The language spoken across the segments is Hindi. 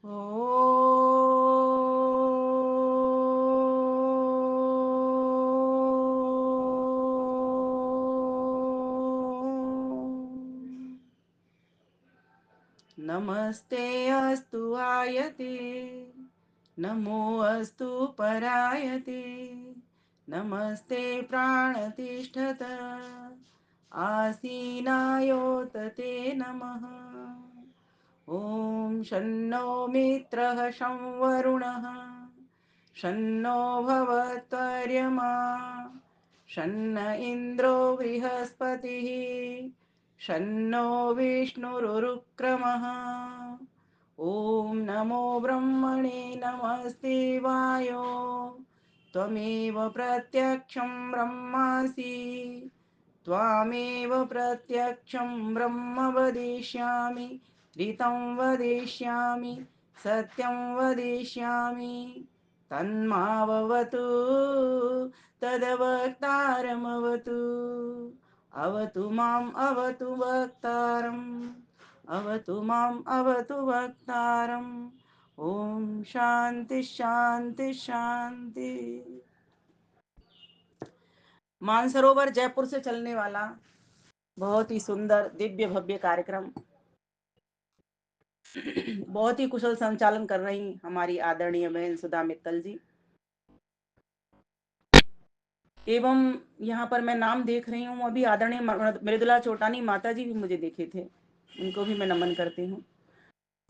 ओ नमस्ते अस्तु आयते नमो अस्तु परायते नमस्ते प्राणतिष्ठत आसीनायोत ते नमः। ॐ शन्नो मित्रः शं वरुणः शन्नो भवत्वर्यमा शन्न इन्द्रो बृहस्पतिः शन्नो विष्णुरुक्रमः। ॐ नमो ब्रह्मणे नमस्ते वायो त्वमेव प्रत्यक्षं ब्रह्मासि त्वामेव प्रत्यक्षं ब्रह्म वदिष्यामि ऋतं वदिष्यामि सत्यं वदिष्यामि तन्मावतु तदवक्तारमवतु अवतु माम् अवतु वक्तारम् अवतु माम् अवतु वक्तारम्। ओम शांति शांति शांति। मानसरोवर जयपुर से चलने वाला बहुत ही सुंदर दिव्य भव्य कार्यक्रम बहुत ही कुशल संचालन कर रही हमारी आदरणीय बहन सुधा मित्तल जी। एवं यहाँ पर मैं नाम देख रही हूँ, अभी आदरणीय मृदुला चोटानी माता जी भी मुझे देखे थे, उनको भी मैं नमन करती हूँ।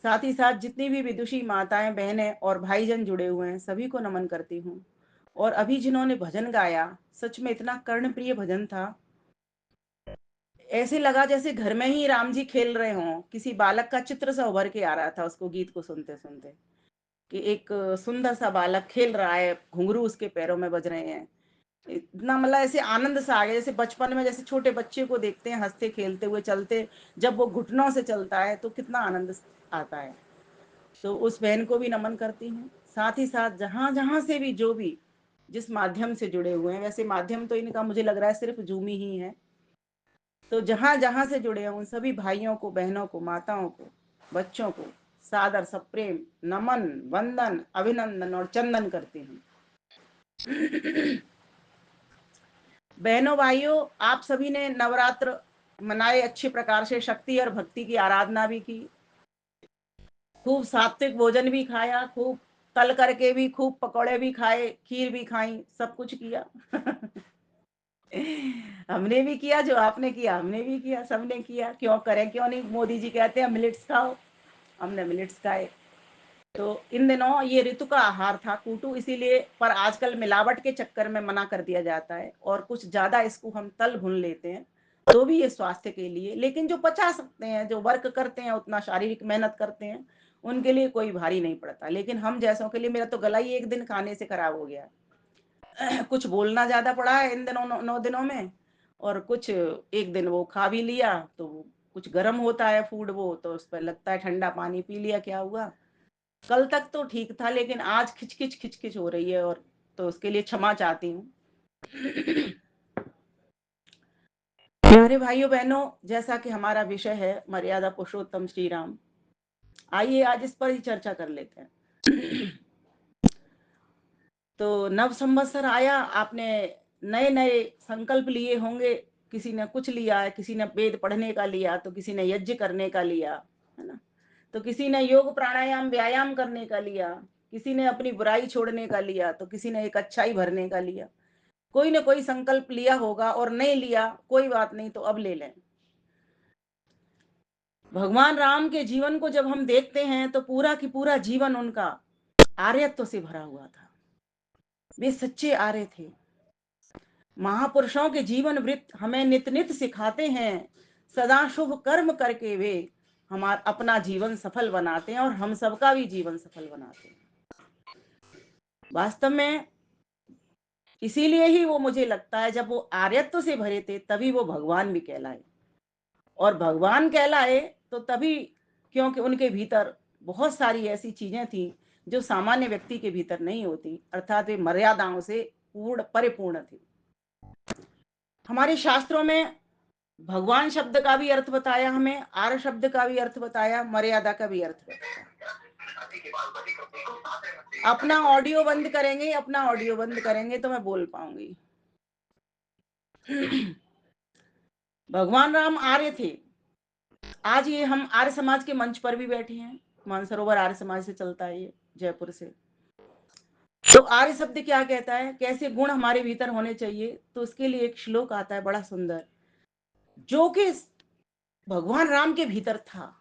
साथ ही साथ जितनी भी विदुषी माताएं बहनें और भाईजन जुड़े हुए हैं सभी को नमन करती हूँ। और अभी जिन्होंने भजन गाया सच में इतना कर्णप्रिय भजन था, ऐसे लगा जैसे घर में ही राम जी खेल रहे हों, किसी बालक का चित्र सा उभर के आ रहा था उसको गीत को सुनते सुनते कि एक सुंदर सा बालक खेल रहा है, घुंघरू उसके पैरों में बज रहे हैं। इतना मतलब ऐसे आनंद सा आ गया जैसे बचपन में जैसे छोटे बच्चे को देखते हैं हंसते खेलते हुए चलते, जब वो घुटनों से चलता है तो कितना आनंद आता है। तो उस बहन को भी नमन करती हूँ। साथ ही साथ जहाँ जहाँ से भी जो भी जिस माध्यम से जुड़े हुए हैं, वैसे माध्यम तो इनका मुझे लग रहा है सिर्फ जूम ही है, तो जहाँ जहाँ से जुड़े हैं उन सभी भाइयों को, बहनों को, माताओं को, बच्चों को सादर सप्रेम नमन वंदन अभिनंदन और चंदन करती हूँ। बहनों भाइयों, आप सभी ने नवरात्र मनाए अच्छे प्रकार से, शक्ति और भक्ति की आराधना भी की, खूब सात्विक भोजन भी खाया, खूब तल करके भी, खूब पकौड़े भी खाए, खीर भी खाई, सब कुछ किया। हमने भी किया, जो आपने किया हमने भी किया, सबने किया, क्यों करें क्यों नहीं। मोदी जी कहते हैं मिलेट्स खाओ, हमने मिलेट्स खाए। तो इन दिनों ये ऋतु का आहार था कूटू, इसीलिए, पर आजकल मिलावट के चक्कर में मना कर दिया जाता है और कुछ ज्यादा इसको हम तल भून लेते हैं, तो भी ये स्वास्थ्य के लिए, लेकिन जो पचा सकते हैं, जो वर्क करते हैं, उतना शारीरिक मेहनत करते हैं, उनके लिए कोई भारी नहीं पड़ता। लेकिन हम जैसों के लिए, मेरा तो गला ही एक दिन खाने से खराब हो गया। कुछ बोलना ज्यादा पड़ा है इन दिनों, 9 दिनों में, और कुछ एक दिन वो खा भी लिया तो कुछ गर्म होता है फूड, वो तो उस पर लगता है ठंडा पानी पी लिया, क्या हुआ। कल तक तो ठीक था, लेकिन आज खिचखिच खिचखिच हो रही है, और तो उसके लिए क्षमा चाहती हूँ। प्यारे भाइयों बहनों, जैसा कि हमारा विषय है मर्यादा पुरुषोत्तम श्री राम, आइए आज इस पर ही चर्चा कर लेते हैं। तो नव संवत्सर आया, आपने नए नए संकल्प लिए होंगे, किसी ने कुछ लिया है, किसी ने वेद पढ़ने का लिया, तो किसी ने यज्ञ करने का लिया, है ना, तो किसी ने योग प्राणायाम व्यायाम करने का लिया, किसी ने अपनी बुराई छोड़ने का लिया, तो किसी ने एक अच्छाई भरने का लिया। कोई ना कोई संकल्प लिया होगा, और नहीं लिया कोई बात नहीं, तो अब ले लें। भगवान राम के जीवन को जब हम देखते हैं तो पूरा की पूरा जीवन उनका आर्यत्व से भरा हुआ था। वे सच्चे आर्य थे। महापुरुषों के जीवन वृत्त हमें नित नित सिखाते हैं, सदा शुभ कर्म करके वे हमारा अपना जीवन सफल बनाते हैं और हम सबका भी जीवन सफल बनाते हैं। वास्तव में इसीलिए ही वो, मुझे लगता है, जब वो आर्यत्व से भरे थे तभी वो भगवान भी कहलाए। और भगवान कहलाए तो तभी क्योंकि उनके भीतर बहुत सारी ऐसी चीजें थी जो सामान्य व्यक्ति के भीतर नहीं होती, अर्थात वे मर्यादाओं से पूर्ण परिपूर्ण थी। हमारे शास्त्रों में भगवान शब्द का भी अर्थ बताया, हमें आर्य शब्द का भी अर्थ बताया, मर्यादा का भी अर्थ बताया। अपना ऑडियो बंद करेंगे, अपना ऑडियो बंद करेंगे तो मैं बोल पाऊंगी। भगवान राम आर्य थे। आज ये हम आर्य समाज के मंच पर भी बैठे हैं, मानसरोवर आर्य समाज से चलता है ये, जयपुर से। तो आर्य शब्द क्या कहता है, कैसे गुण हमारे भीतर होने चाहिए, तो उसके लिए एक श्लोक आता है बड़ा सुंदर, जो कि भगवान राम के भीतर था।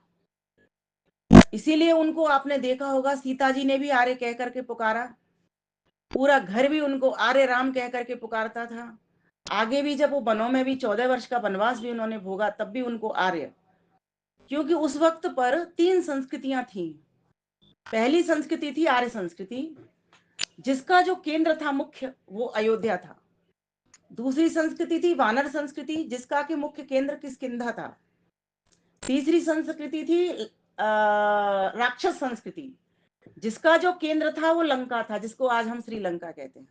इसीलिए उनको आपने देखा होगा, सीता जी ने भी आर्य कह करके पुकारा, पूरा घर भी उनको आर्य राम कह करके पुकारता था। आगे भी जब वो वनों में भी 14 वर्ष का वनवास भी उन्होंने भोगा, तब भी उनको आर्य, क्योंकि उस वक्त पर 3 संस्कृतियां थी। पहली संस्कृति थी आर्य संस्कृति, जिसका जो केंद्र था मुख्य, वो अयोध्या था। दूसरी संस्कृति थी वानर संस्कृति, जिसका कि मुख्य केंद्र किष्किंधा था। तीसरी संस्कृति थी राक्षस संस्कृति, जिसका जो केंद्र था वो लंका था, जिसको आज हम श्रीलंका कहते हैं।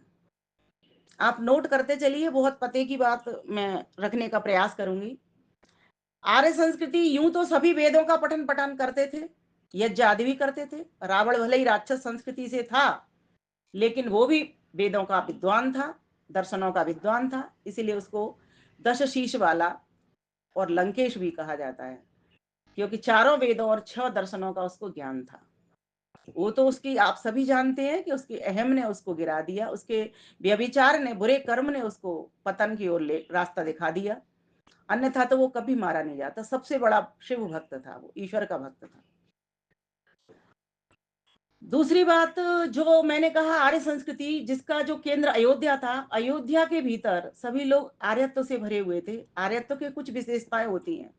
आप नोट करते चलिए, बहुत पते की बात मैं रखने का प्रयास करूंगी। आर्य संस्कृति, यूं तो सभी वेदों का पठन पाठन करते थे, यज्ञ आदि भी करते थे। रावण भले ही राक्षस संस्कृति से था, लेकिन वो भी वेदों का विद्वान था, दर्शनों का विद्वान था, इसीलिए उसको दश शीश वाला और लंकेश भी कहा जाता है, क्योंकि 4 वेदों और 6 दर्शनों का उसको ज्ञान था। वो तो उसकी आप सभी जानते हैं कि उसके अहम ने उसको गिरा दिया, उसके व्यभिचार ने, बुरे कर्म ने उसको पतन की ओर ले रास्ता दिखा दिया, अन्यथा तो वो कभी मारा नहीं जाता। सबसे बड़ा शिव भक्त था, वो ईश्वर का भक्त था। दूसरी बात, जो मैंने कहा आर्य संस्कृति, जिसका जो केंद्र अयोध्या था, अयोध्या के भीतर सभी लोग आर्यत्व से भरे हुए थे। आर्यत्व के कुछ विशेषताएं होती हैं,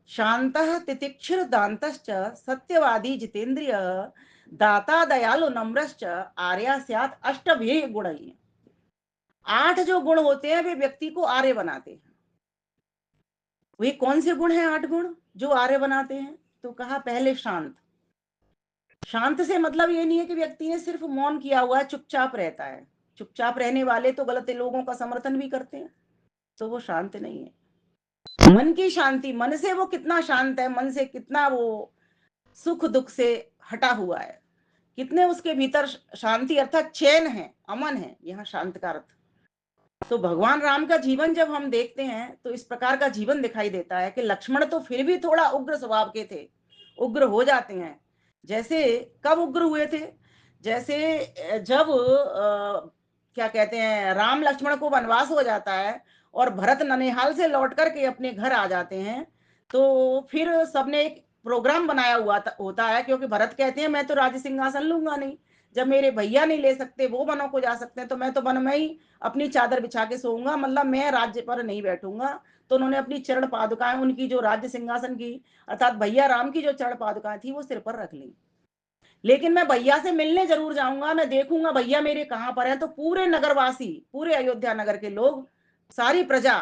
शांतः तितिक्षुर दान्तश्च सत्यवादी जितेंद्रिय दाता दयालु नम्रश्च आर्या स्यात् अष्टभेय गुणैः। 8 जो गुण होते हैं वे व्यक्ति को आर्य बनाते हैं। वे कौन से गुण हैं 8 गुण जो आर्य बनाते हैं, तो कहा पहले शांत। शांत से मतलब ये नहीं है कि व्यक्ति ने सिर्फ मौन किया हुआ है, चुपचाप रहता है। चुपचाप रहने वाले तो गलत लोगों का समर्थन भी करते हैं, तो वो शांत नहीं है। मन की शांति, मन से वो कितना शांत है, मन से कितना वो सुख दुख से हटा हुआ है, कितने उसके भीतर शांति अर्थात चैन है, अमन है, यहाँ शांत का अर्थ। तो भगवान राम का जीवन जब हम देखते हैं तो इस प्रकार का जीवन दिखाई देता है कि लक्ष्मण तो फिर भी थोड़ा उग्र स्वभाव के थे, उग्र हो जाते हैं। जैसे कब उग्र हुए थे, जैसे जब क्या कहते हैं, राम लक्ष्मण को वनवास हो जाता है और भरत ननिहाल से लौट करके अपने घर आ जाते हैं, तो फिर सबने एक प्रोग्राम बनाया हुआ होता है, क्योंकि भरत कहते हैं मैं तो राज्य सिंहासन लूंगा नहीं, जब मेरे भैया नहीं ले सकते, वो वनों को जा सकते हैं, तो मैं तो वन में ही अपनी चादर बिछा के सोऊंगा, मतलब मैं राज्य पर नहीं बैठूंगा। तो उन्होंने अपनी चरण पादुकाएं, उनकी जो राज्य सिंहासन की अर्थात भैया राम की जो चरण पादुकाएं थी, वो सिर पर रख ली। लेकिन मैं भैया से मिलने जरूर जाऊंगा, मैं देखूंगा भैया मेरे कहां पर हैं। तो पूरे नगरवासी, पूरे अयोध्या नगर के लोग, सारी प्रजा,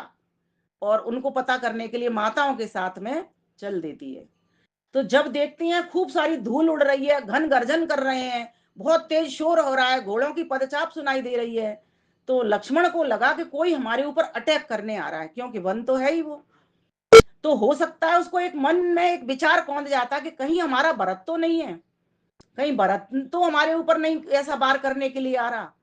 और उनको पता करने के लिए माताओं के साथ में चल देती है। तो जब देखती हैं खूब सारी धूल उड़ रही है, घन गर्जन कर रहे हैं, बहुत तेज शोर हो रहा है, घोड़ों की पदचाप सुनाई दे रही है, तो लक्ष्मण को लगा कि कोई हमारे ऊपर अटैक करने आ रहा है, क्योंकि वन तो है ही वो। तो हो सकता है उसको एक मन में एक विचार कौंध जाता कि कहीं हमारा भरत तो नहीं है, कहीं भरत तो हमारे ऊपर नहीं ऐसा वार करने के लिए आ रहा।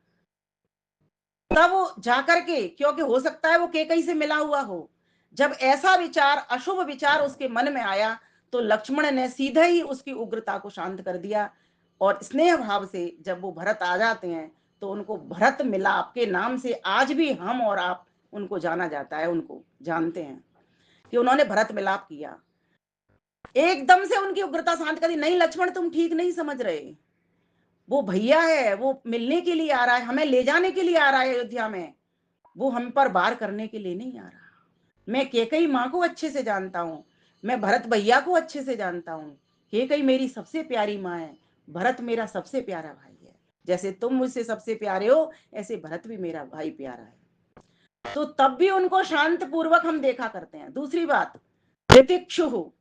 तब जाकर के, क्योंकि हो सकता है वो केकई से मिला हुआ हो, जब ऐसा विचार, अशुभ विचार उसके मन में आया, तो लक्ष्मण ने सीधे ही उसकी उग्रता को शांत कर दिया, और स्नेह भाव से जब वो भरत आ जाते हैं, तो उनको भरत मिलाप के नाम से आज भी हम और आप उनको जाना जाता है, उनको जानते हैं कि उन्होंने भरत मिलाप किया। एकदम से उनकी उग्रता शांत कर दी, नहीं लक्ष्मण तुम ठीक नहीं समझ रहे, वो भैया है, वो मिलने के लिए आ रहा है, हमें ले जाने के लिए आ रहा है अयोध्या में, वो हम पर वार करने के लिए नहीं आ रहा। मैं केकई माँ को अच्छे से जानता हूँ, मैं भरत भैया को अच्छे से जानता हूँ। केकई मेरी सबसे प्यारी माँ है, भरत मेरा सबसे प्यारा भाई है। जैसे तुम मुझसे सबसे प्यारे हो, ऐसे भरत भी मेरा भाई प्यारा है। तो तब भी उनको शांत पूर्वक हम देखा करते हैं। दूसरी बात, तितिक्षु हो,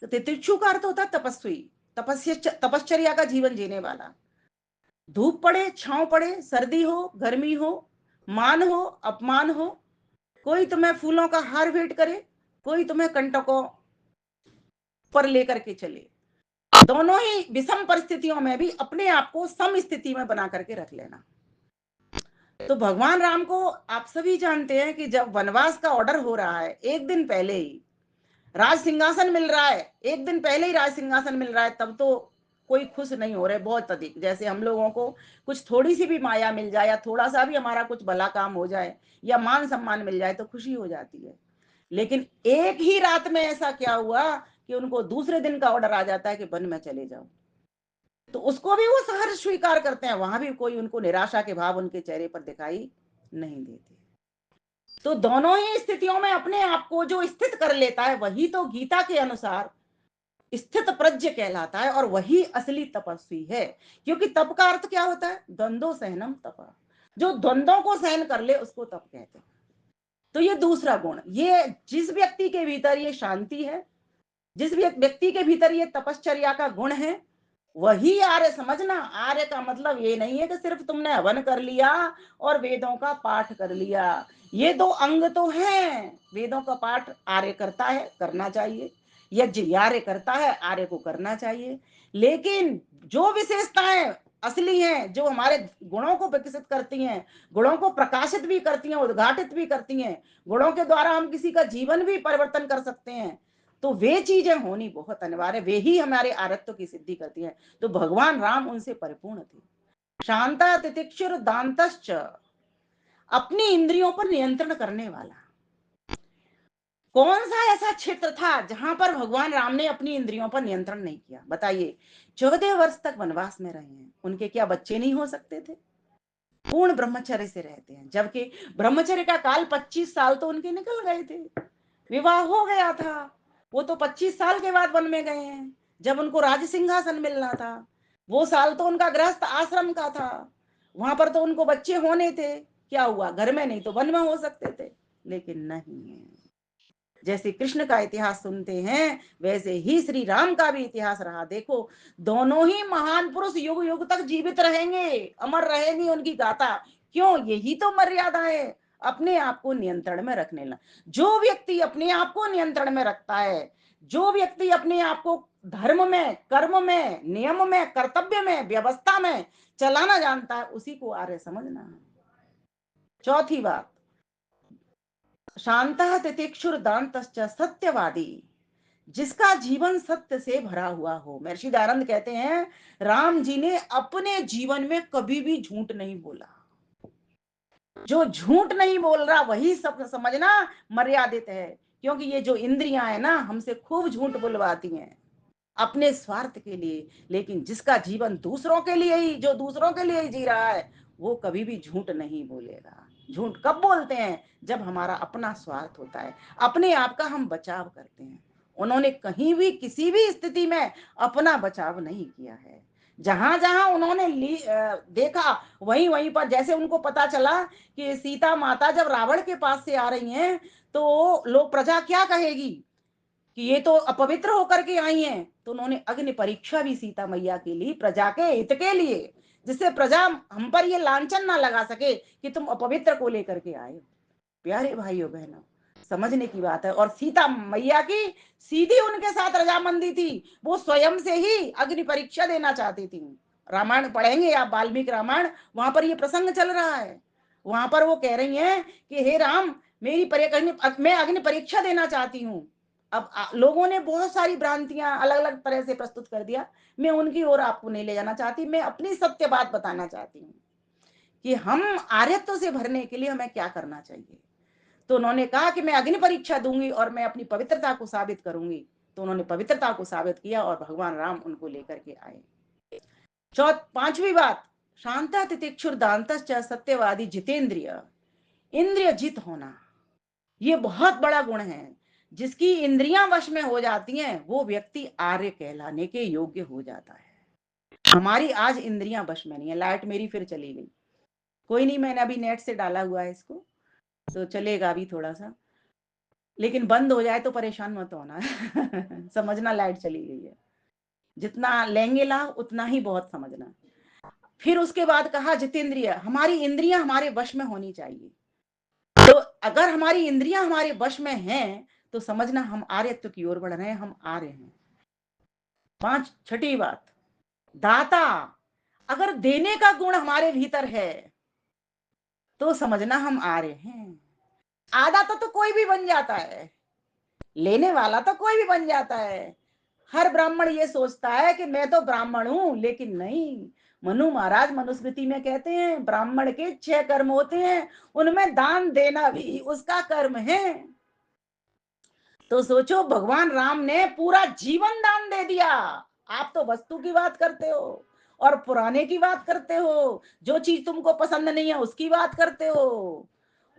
तितिक्षु का अर्थ होता है तपस्वी, तपश्चर्या का जीवन जीने वाला। धूप पड़े, छांव पड़े, सर्दी हो, गर्मी हो, मान हो, अपमान हो, कोई तुम्हें फूलों का हार भेंट करे, कोई तुम्हें कंटकों पर लेकर के चले, दोनों ही विषम परिस्थितियों में भी अपने आप को सम स्थिति में बना करके रख लेना। तो भगवान राम को आप सभी जानते हैं कि जब वनवास का ऑर्डर हो रहा है, एक दिन पहले ही राज सिंहासन मिल रहा है, एक दिन पहले ही राज सिंहासन मिल रहा है, तब तो कोई खुश नहीं हो रहे बहुत अधिक। जैसे हम लोगों को कुछ थोड़ी सी भी माया मिल जाए या थोड़ा सा भी हमारा कुछ भला काम हो जाए या मान सम्मान मिल जाए तो खुशी हो जाती है। लेकिन एक ही रात में ऐसा क्या हुआ कि उनको दूसरे दिन का ऑर्डर आ जाता है कि वन में चले जाओ। तो उसको भी वो सहर्ष स्वीकार करते हैं, वहां भी कोई उनको निराशा के भाव उनके चेहरे पर दिखाई नहीं देते। तो दोनों ही स्थितियों में अपने आप को जो स्थित कर लेता है वही तो गीता के अनुसार स्थित प्रज्ञ कहलाता है और वही असली तपस्वी है। क्योंकि तप का अर्थ क्या होता है? द्वंद्व सहनम तप। जो द्वंद्वों को सहन कर ले उसको तप कहते हैं। तो ये दूसरा गुण, ये जिस व्यक्ति के भीतर ये शांति है, जिस व्यक्ति के भीतर ये तपश्चर्या का गुण है, वही आर्य। समझना, आर्य का मतलब ये नहीं है कि सिर्फ तुमने हवन कर लिया और वेदों का पाठ कर लिया। ये दो अंग तो हैं। वेदों का पाठ आर्य करता है, करना चाहिए। यज्ञ आर्य करता है, आर्य को करना चाहिए। लेकिन जो विशेषताएं असली हैं, जो हमारे गुणों को विकसित करती हैं, गुणों को प्रकाशित भी करती हैं, उद्घाटित भी करती हैं, गुणों के द्वारा हम किसी का जीवन भी परिवर्तन कर सकते हैं, तो वे चीजें होनी बहुत अनिवार्य। वे ही हमारे आरत्व की सिद्धि करती हैं। तो भगवान राम उनसे परिपूर्ण थे। शांता तितिक्षुर दांतश्च, अपनी इंद्रियों पर नियंत्रण करने वाला। कौन सा ऐसा क्षेत्र था जहां पर भगवान राम ने अपनी इंद्रियों पर नियंत्रण नहीं किया? बताइए। 14 वर्ष तक वनवास में रहे हैं, उनके क्या बच्चे नहीं हो सकते थे? पूर्ण ब्रह्मचर्य से रहते हैं, जबकि ब्रह्मचर्य का काल 25 साल तो उनके निकल गए थे। विवाह हो गया था, वो तो 25 साल के बाद वन में गए हैं, जब उनको राज सिंहासन मिलना था। वो साल तो उनका गृहस्थ आश्रम का था, वहां पर तो उनको बच्चे होने थे। क्या हुआ? घर में नहीं तो वन में हो सकते थे, लेकिन नहीं। जैसे कृष्ण का इतिहास सुनते हैं वैसे ही श्री राम का भी इतिहास रहा। देखो, दोनों ही महान पुरुष युग युग तक जीवित रहेंगे, अमर रहेगी उनकी गाथा। क्यों? यही तो मर्यादा है, अपने आप को नियंत्रण में रखने ला। जो व्यक्ति अपने आप को नियंत्रण में रखता है, जो व्यक्ति अपने आप को धर्म में, कर्म में, नियम में, कर्तव्य में, व्यवस्था में चलाना जानता है, उसी को आर्य समझना। चौथी बात, शांतः तितिक्षुर दांतश्च सत्यवादी, जिसका जीवन सत्य से भरा हुआ हो। महर्षि दयानंद कहते हैं राम जी ने अपने जीवन में कभी भी झूठ नहीं बोला। जो झूठ नहीं बोल रहा वही सब समझना मर्यादित है। क्योंकि ये जो इंद्रियां है ना, हमसे खूब झूठ बुलवाती हैं अपने स्वार्थ के लिए। लेकिन जिसका जीवन दूसरों के लिए ही, जो दूसरों के लिए ही जी रहा है, वो कभी भी झूठ नहीं बोलेगा। झूठ कब बोलते हैं? जब हमारा अपना स्वार्थ होता है, अपने आप का हम बचाव करते हैं। उन्होंने कहीं भी किसी भी स्थिति में अपना बचाव नहीं किया है। जहां जहां उन्होंने देखा, वहीं वहीं पर, जैसे उनको पता चला कि सीता माता जब रावण के पास से आ रही हैं, तो लोग, प्रजा क्या कहेगी कि ये तो अपवित्र होकर के आई हैं, तो उन्होंने अग्नि परीक्षा भी सीता मैया के लिए, प्रजा के हित के लिए, जिससे प्रजा हम पर ये लांछन ना लगा सके कि तुम अपवित्र को लेकर के आए। प्यारे भाइयों बहनों, समझने की बात है। और सीता मैया की सीधी उनके साथ रजामंदी थी, वो स्वयं से ही अग्नि परीक्षा देना चाहती थी। रामायण पढ़ेंगे आप, वाल्मीकि रामायण, वहां पर ये प्रसंग चल रहा है। वहां पर वो कह रही हैं कि हे राम, मेरी मैं अग्नि परीक्षा देना चाहती हूँ। अब लोगों ने बहुत सारी भ्रांतियां अलग अलग तरह से प्रस्तुत कर दिया। मैं उनकी ओर आपको नहीं ले जाना चाहती, मैं अपनी सत्य बात बताना चाहती हूँ कि हम आर्यत्व से भरने के लिए हमें क्या करना चाहिए। तो उन्होंने कहा कि मैं अग्नि परीक्षा दूंगी और मैं अपनी पवित्रता को साबित करूंगी। तो उन्होंने पवित्रता को साबित किया और भगवान राम उनको लेकर के आए। पांचवी बात, शांता तितिक्षुर दांतश्च सत्यवादी जितेंद्रिय, इंद्रिय जित होना। ये बहुत बड़ा गुण है। जिसकी इंद्रियां वश में हो जाती हैं वो व्यक्ति आर्य कहलाने के योग्य हो जाता है। हमारी आज इंद्रियां वश में नहीं है। लाइट मेरी फिर चली गई। कोई नहीं, मैंने अभी नेट से डाला हुआ है इसको, तो चलेगा अभी थोड़ा सा, लेकिन बंद हो जाए तो परेशान मत होना। समझना, लाइट चली गई है। जितना लेंगे लाभ उतना ही बहुत समझना। फिर उसके बाद कहा जितेंद्रिय, हमारी इंद्रियां हमारे वश में होनी चाहिए। तो अगर हमारी इंद्रियां हमारे वश में हैं तो समझना हम आर्यत्व की ओर बढ़ रहे हैं, हम आर्य हैं। छठी बात, दाता। अगर देने का गुण हमारे भीतर है तो समझना हम आर्य हैं। आधा तो कोई भी बन जाता है, लेने वाला तो कोई भी बन जाता है। हर ब्राह्मण ये सोचता है कि मैं तो ब्राह्मण हूं, लेकिन नहीं। मनु महाराज मनुस्मृति में कहते हैं ब्राह्मण के 6 कर्म होते हैं, उनमें दान देना भी उसका कर्म है। तो सोचो, भगवान राम ने पूरा जीवन दान दे दिया। आप तो वस्तु की बात करते हो और पुराने की बात करते हो, जो चीज तुमको पसंद नहीं है उसकी बात करते हो।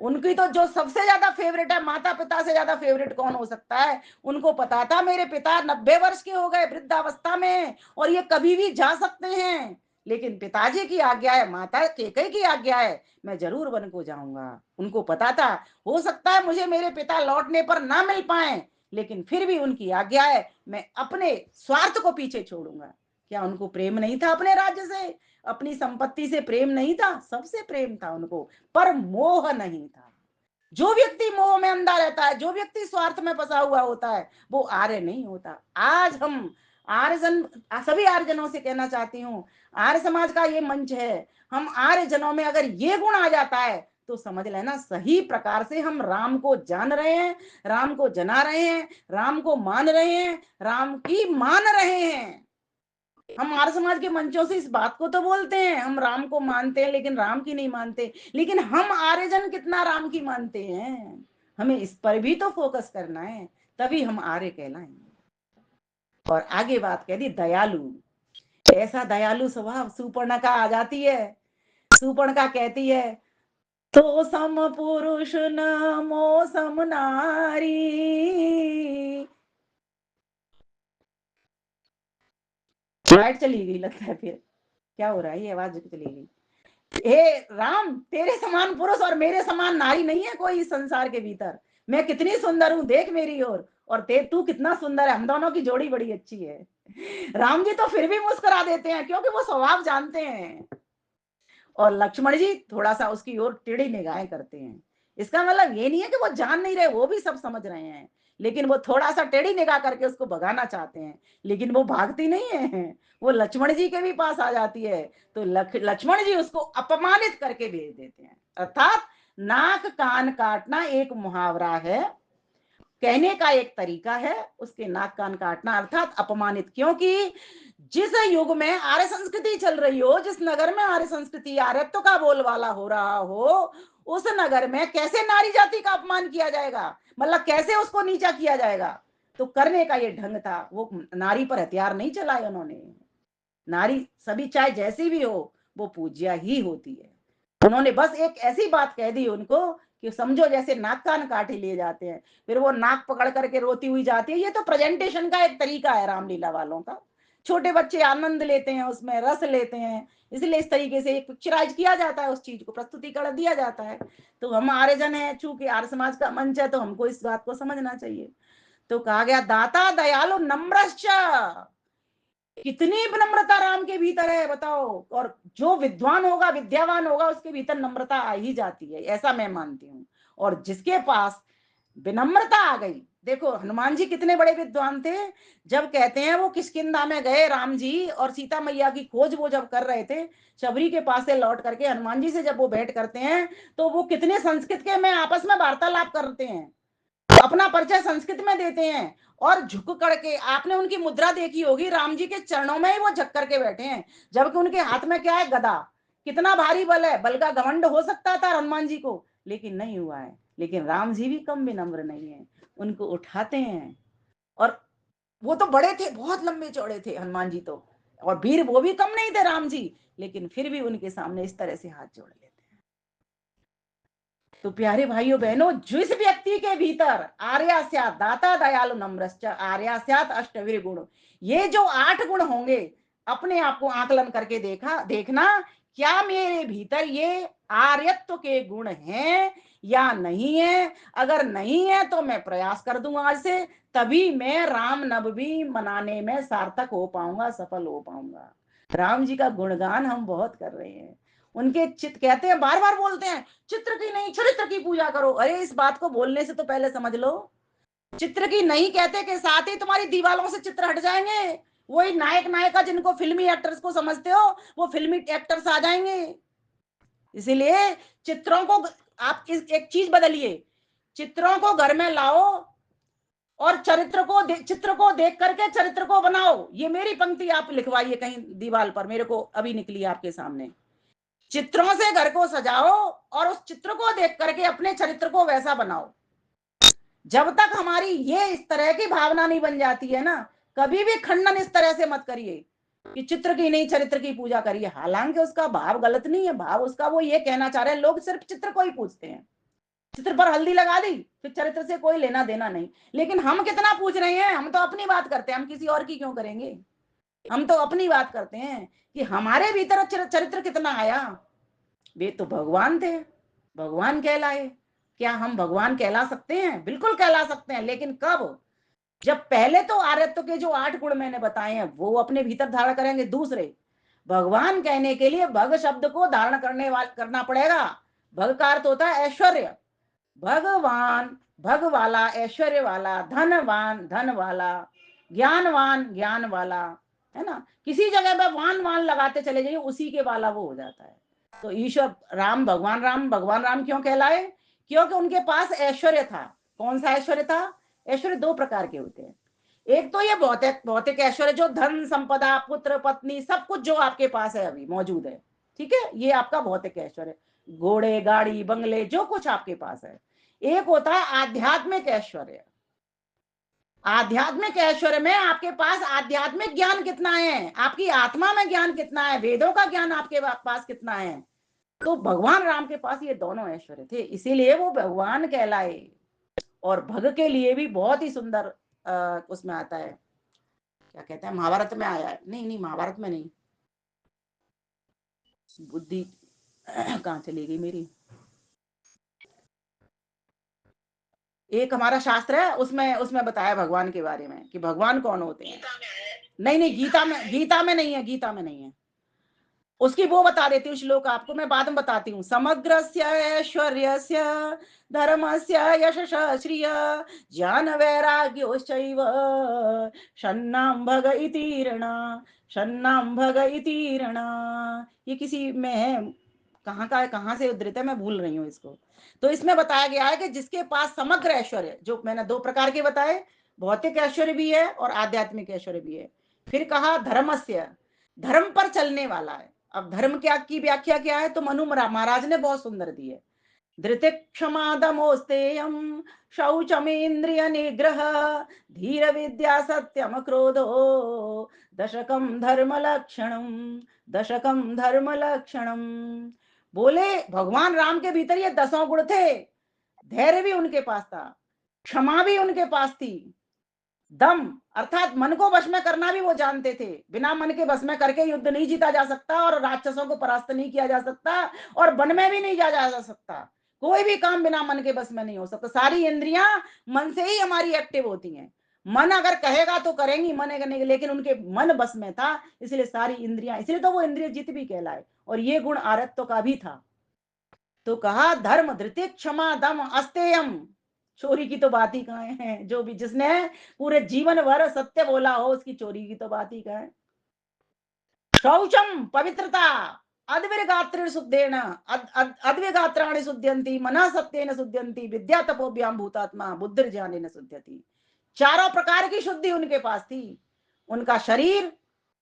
उनकी तो जो सबसे ज्यादा फेवरेट है, माता पिता से ज्यादा फेवरेट कौन हो सकता है। उनको पता था मेरे पिता 90 वर्ष के हो गए, वृद्धावस्था में, और ये कभी भी जा सकते हैं, लेकिन पिताजी की आज्ञा है, माता केकई की आज्ञा है, मैं जरूर वन को जाऊंगा। उनको पता था हो सकता है मुझे मेरे पिता लौटने पर ना मिल पाए, लेकिन फिर भी उनकी आज्ञा है, मैं अपने स्वार्थ को पीछे छोड़ूंगा। क्या उनको प्रेम नहीं था अपने राज्य से, अपनी संपत्ति से प्रेम नहीं था? सबसे प्रेम था उनको, पर मोह नहीं था। जो व्यक्ति मोह में अंधा रहता है, जो व्यक्ति स्वार्थ में फंसा हुआ होता है, वो आर्य नहीं होता। आज हम आर्यजन, सभी आर्यजनों से कहना चाहती हूँ, आर्य समाज का ये मंच है, हम आर्य जनों में अगर ये गुण आ जाता है तो समझ लेना सही प्रकार से हम राम को जान रहे हैं, राम को जना रहे हैं, राम को मान रहे हैं, राम की मान रहे हैं। हम आर्य समाज के मंचों से इस बात को तो बोलते हैं हम राम को मानते हैं, लेकिन राम की नहीं मानते। लेकिन हम आर्यजन कितना राम की मानते हैं, हमें इस पर भी तो फोकस करना है, तभी हम आर्य कहलाएंगे। और आगे बात कह दी दयालु। ऐसा दयालु स्वभाव सुपर्णका आ जाती है। सुपर्णका कहती है, तो सम पुरुष न मो सम नारी। लाइट चली गई लगता है, फिर क्या हो रहा है, ये आवाज चली गई। हे राम, तेरे समान पुरुष और मेरे समान नारी नहीं है कोई इस संसार के भीतर। मैं कितनी सुंदर हूं, देख मेरी ओर, और तू कितना सुंदर है, हम दोनों की जोड़ी बड़ी अच्छी है। राम जी तो फिर भी मुस्कुरा देते हैं, क्योंकि वो स्वभाव जानते हैं। और लक्ष्मण जी थोड़ा सा उसकी ओर टेढ़ी निगाहें करते हैं। इसका मतलब ये नहीं है कि वो जान नहीं रहे, वो भी सब समझ रहे हैं, लेकिन वो थोड़ा सा टेढ़ी निगाह करके उसको भगाना चाहते हैं। लेकिन वो भागती नहीं है, वो लक्ष्मण जी के भी पास आ जाती है। तो लक्ष्मण जी उसको अपमानित करके भेज देते हैं। अर्थात नाक कान काटना एक मुहावरा है, कहने का एक तरीका है, उसके नाक कान काटना अर्थात अपमानित। क्योंकि जिस युग में आर्य संस्कृति चल रही हो, जिस नगर में आर्य संस्कृति आर्यत्व का बोलबाला हो रहा हो, उस नगर में कैसे नारी जाति का अपमान किया जाएगा, मतलब कैसे उसको नीचा किया जाएगा। तो करने का ये ढंग था, वो नारी पर हथियार नहीं चलाए उन्होंने। नारी सभी चाहे जैसी भी हो, वो पूज्या ही होती है। उन्होंने बस एक ऐसी बात कह दी उनको कि समझो जैसे नाक कान काटे लिए जाते हैं, फिर वो नाक पकड़ करके रोती हुई जाती है। ये तो प्रेजेंटेशन का एक तरीका है रामलीला वालों का। छोटे बच्चे आनंद लेते हैं, उसमें रस लेते हैं, इसलिए इस तरीके से एक पिक्चराइज किया जाता है, उस चीज को प्रस्तुतिकरण दिया जाता है। तो हम आर्यजन है, चूंकि आर्य समाज का मंच है, तो हमको इस बात को समझना चाहिए। तो कहा गया दाता दयालु नम्रश्च। कितनी विनम्रता राम के भीतर है बताओ। और जो विद्वान होगा, विद्यावान होगा, उसके भीतर नम्रता आ ही जाती है, ऐसा मैं मानती हूँ। और जिसके पास विनम्रता आ गई, देखो हनुमान जी कितने बड़े विद्वान थे। जब कहते हैं वो किष्किंधा में गए राम जी, और सीता मैया की खोज वो जब कर रहे थे, शबरी के पास से लौट करके हनुमान जी से जब वो भेंट करते हैं, तो वो कितने संस्कृत के में आपस में वार्तालाप करते हैं, अपना परिचय संस्कृत में देते हैं। और झुक करके आपने उनकी मुद्रा देखी होगी, राम जी के चरणों में ही वो झक करके बैठे हैं, जबकि उनके हाथ में क्या है, गदा। कितना भारी बल है, बल का घमंड हो सकता था हनुमान जी को, लेकिन नहीं हुआ है। लेकिन राम जी भी कम विनम्र नहीं है, उनको उठाते हैं। और वो तो बड़े थे, बहुत लंबे चौड़े थे हनुमान जी तो, और वीर वो भी कम नहीं थे राम जी, लेकिन फिर भी उनके सामने इस तरह से हाथ जोड़ लेते हैं। तो प्यारे भाइयों बहनों, जिस व्यक्ति के भीतर आर्या स्यात् दाता दयालु नम्रश्च आर्या स्यात् अष्टवीर गुण, ये जो 8 गुण होंगे, अपने आप को आकलन करके देखना, क्या मेरे भीतर ये आर्यत्व के गुण हैं या नहीं है। अगर नहीं है तो मैं प्रयास कर दूं आज से, तभी मैं राम नवमी मनाने में सार्थक हो पाऊंगा, सफल हो पाऊंगा। राम जी का गुणगान हम बहुत कर रहे हैं, उनके चित कहते हैं, बार बार बोलते हैं, चित्र की नहीं चरित्र की पूजा करो। अरे इस बात को बोलने से तो पहले समझ लो, चित्र की नहीं कहते के साथ ही तुम्हारी दीवारों से चित्र हट जाएंगे। वही नायक नायिका जिनको फिल्मी एक्टर्स को समझते हो, वो फिल्मी एक्टर्स आ जाएंगे। इसीलिए चित्रों को आप एक चीज बदलिए, चित्रों को घर में लाओ और चित्र को देख करके चरित्र को बनाओ। ये मेरी पंक्ति आप लिखवाइए कहीं दीवार पर, मेरे को अभी निकली आपके सामने। चित्रों से घर को सजाओ और उस चित्र को देख करके अपने चरित्र को वैसा बनाओ। जब तक हमारी ये इस तरह की भावना नहीं बन जाती है ना, कभी भी खंडन इस तरह से मत करिए कि चित्र की नहीं चरित्र की पूजा करिए। हालांकि उसका भाव गलत नहीं है, भाव उसका वो ये कहना चाह रहे हैं, लोग सिर्फ चित्र को ही पूछते हैं, चित्र पर हल्दी लगा दी, फिर चरित्र से कोई लेना देना नहीं। लेकिन हम कितना पूछ रहे हैं, हम तो अपनी बात करते हैं, हम किसी और की क्यों करेंगे। हम तो अपनी बात करते हैं कि हमारे भीतर चरित्र कितना आया। वे तो भगवान थे, भगवान कहलाए। क्या हम भगवान कहला सकते हैं? बिल्कुल कहला सकते हैं, लेकिन कब? जब पहले तो आर्यत्व के जो 8 गुण मैंने बताए हैं वो अपने भीतर धारण करेंगे। दूसरे, भगवान कहने के लिए भग शब्द को धारण करना पड़ेगा। भग का अर्थ होता है ऐश्वर्य। भगवान, भग वाला, ऐश्वर्य वाला, धनवान, धन वाला, ज्ञानवान, ज्ञान वाला, है ना। किसी जगह पे वान वान लगाते चले जाइए, उसी के वाला वो हो जाता है। तो ईश्वर राम, भगवान राम क्यों कहलाए? क्योंकि उनके पास ऐश्वर्य था। कौन सा ऐश्वर्य था? ऐश्वर्य दो प्रकार के होते हैं। एक तो ये भौतिक भौतिक ऐश्वर्य, जो धन संपदा, पुत्र पत्नी, सब कुछ जो आपके पास है अभी मौजूद है, ठीक है, ये आपका भौतिक ऐश्वर्य, घोड़े गाड़ी बंगले जो कुछ आपके पास है। एक होता है आध्यात्मिक ऐश्वर्य। आध्यात्मिक ऐश्वर्य में आपके पास आध्यात्मिक ज्ञान कितना है, आपकी आत्मा में ज्ञान कितना है, वेदों का ज्ञान आपके पास कितना है। तो भगवान राम के पास ये दोनों ऐश्वर्य थे, इसीलिए वो भगवान कहलाए। और भग के लिए भी बहुत ही सुंदर उसमें आता है, क्या कहते हैं, महाभारत में आया है, नहीं नहीं महाभारत में नहीं, बुद्धि कहाँ चली गई मेरी। एक हमारा शास्त्र है, उसमें उसमें बताया भगवान के बारे में कि भगवान कौन होते हैं। नहीं नहीं, गीता में नहीं है, गीता में नहीं है। उसकी वो बता देती हूँ श्लोक आपको, मैं बाद में बताती हूँ। समग्रस्य ऐश्वर्यस्य धर्मस्य यशस श्रिय ज्ञान वैराग्योश्चैव षण्णां भग इति ऋणा, षण्णां भग इति ऋणा। ये किसी में है, कहाँ का है, कहाँ से उद्धृत है, मैं भूल रही हूँ इसको। तो इसमें बताया गया है कि जिसके पास समग्र ऐश्वर्य, जो मैंने दो प्रकार के बताए, भौतिक ऐश्वर्य भी है और आध्यात्मिक ऐश्वर्य भी है। फिर कहा धर्मस्य, धर्म पर चलने वाला है। अब धर्म क्या की व्याख्या क्या है, तो मनु महाराज ने बहुत सुंदर दी है। धृति क्षमा दमोस्तेयम शौचमेन्द्रिय निग्रह धीर विद्या सत्यम क्रोधो दशकम धर्म लक्षणम, दशकम धर्म लक्षणम। बोले भगवान राम के भीतर ये 10 गुण थे। धैर्य भी उनके पास था, क्षमा भी उनके पास थी, दम अर्थात मन को वश में करना भी वो जानते थे। बिना मन के वश में करके युद्ध नहीं जीता जा सकता और राक्षसों को परास्त नहीं किया जा सकता और वन में भी नहीं जा सकता। कोई भी काम बिना मन के बस में नहीं हो सकता। सारी इंद्रियां मन से ही हमारी एक्टिव होती हैं। मन अगर कहेगा तो करेंगी, मन अगर नहीं, लेकिन उनके मन बस में था, इसलिए सारी इंद्रियां, इसलिए तो वो इंद्रिय जित भी कहलाए। और ये गुण आरत्व का भी था। तो कहा धर्म धृति क्षमा दम अस्तेयम। चोरी की तो बात ही कहाँ है, जो भी जिसने पूरे जीवन भर सत्य बोला हो उसकी चोरी की तो बात ही कहाँ है। शौचम पवित्रता, अद्विर्गात्र शुद्धेन अद्विगात्राणि शुद्ध्यन्ति मनः सत्येन शुद्ध्यन्ति विद्या तपोभ्याम भूतात्मा बुद्धिर्ज्ञानेन शुद्ध्यति। चारों प्रकार की शुद्धि उनके पास थी। उनका शरीर,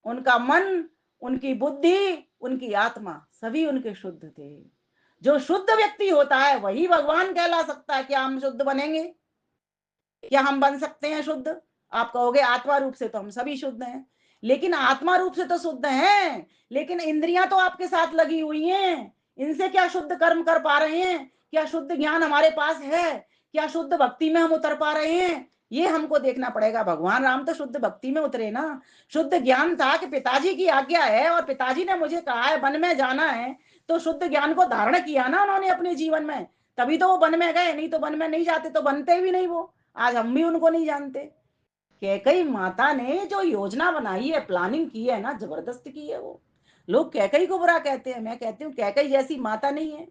उनका मन, उनकी बुद्धि, उनकी आत्मा, सभी उनके शुद्ध थे। जो शुद्ध व्यक्ति होता है वही भगवान कहला सकता है। क्या हम शुद्ध बनेंगे? क्या हम बन सकते हैं शुद्ध? आप कहोगे आत्मा रूप से तो हम सभी शुद्ध हैं, लेकिन आत्मा रूप से तो शुद्ध हैं, लेकिन इंद्रियां तो आपके साथ लगी हुई हैं। इनसे क्या शुद्ध कर्म कर पा रहे हैं? क्या शुद्ध ज्ञान हमारे पास है? क्या शुद्ध भक्ति में हम उतर पा रहे हैं? ये हमको देखना पड़ेगा। भगवान राम तो शुद्ध भक्ति में उतरे ना। शुद्ध ज्ञान था कि पिताजी की आज्ञा है और पिताजी ने मुझे कहा है वन में जाना है, तो शुद्ध ज्ञान को धारण किया ना उन्होंने अपने जीवन में, तभी तो वो वन में गए। नहीं तो वन में नहीं जाते तो बनते भी नहीं वो। आज हम भी उनको नहीं जानते। कैकई माता ने जो योजना बनाई है, प्लानिंग की है ना, जबरदस्त की है वो। लोग कैकई को बुरा कहते हैं, मैं कहती हूँ कैकई जैसी माता नहीं है।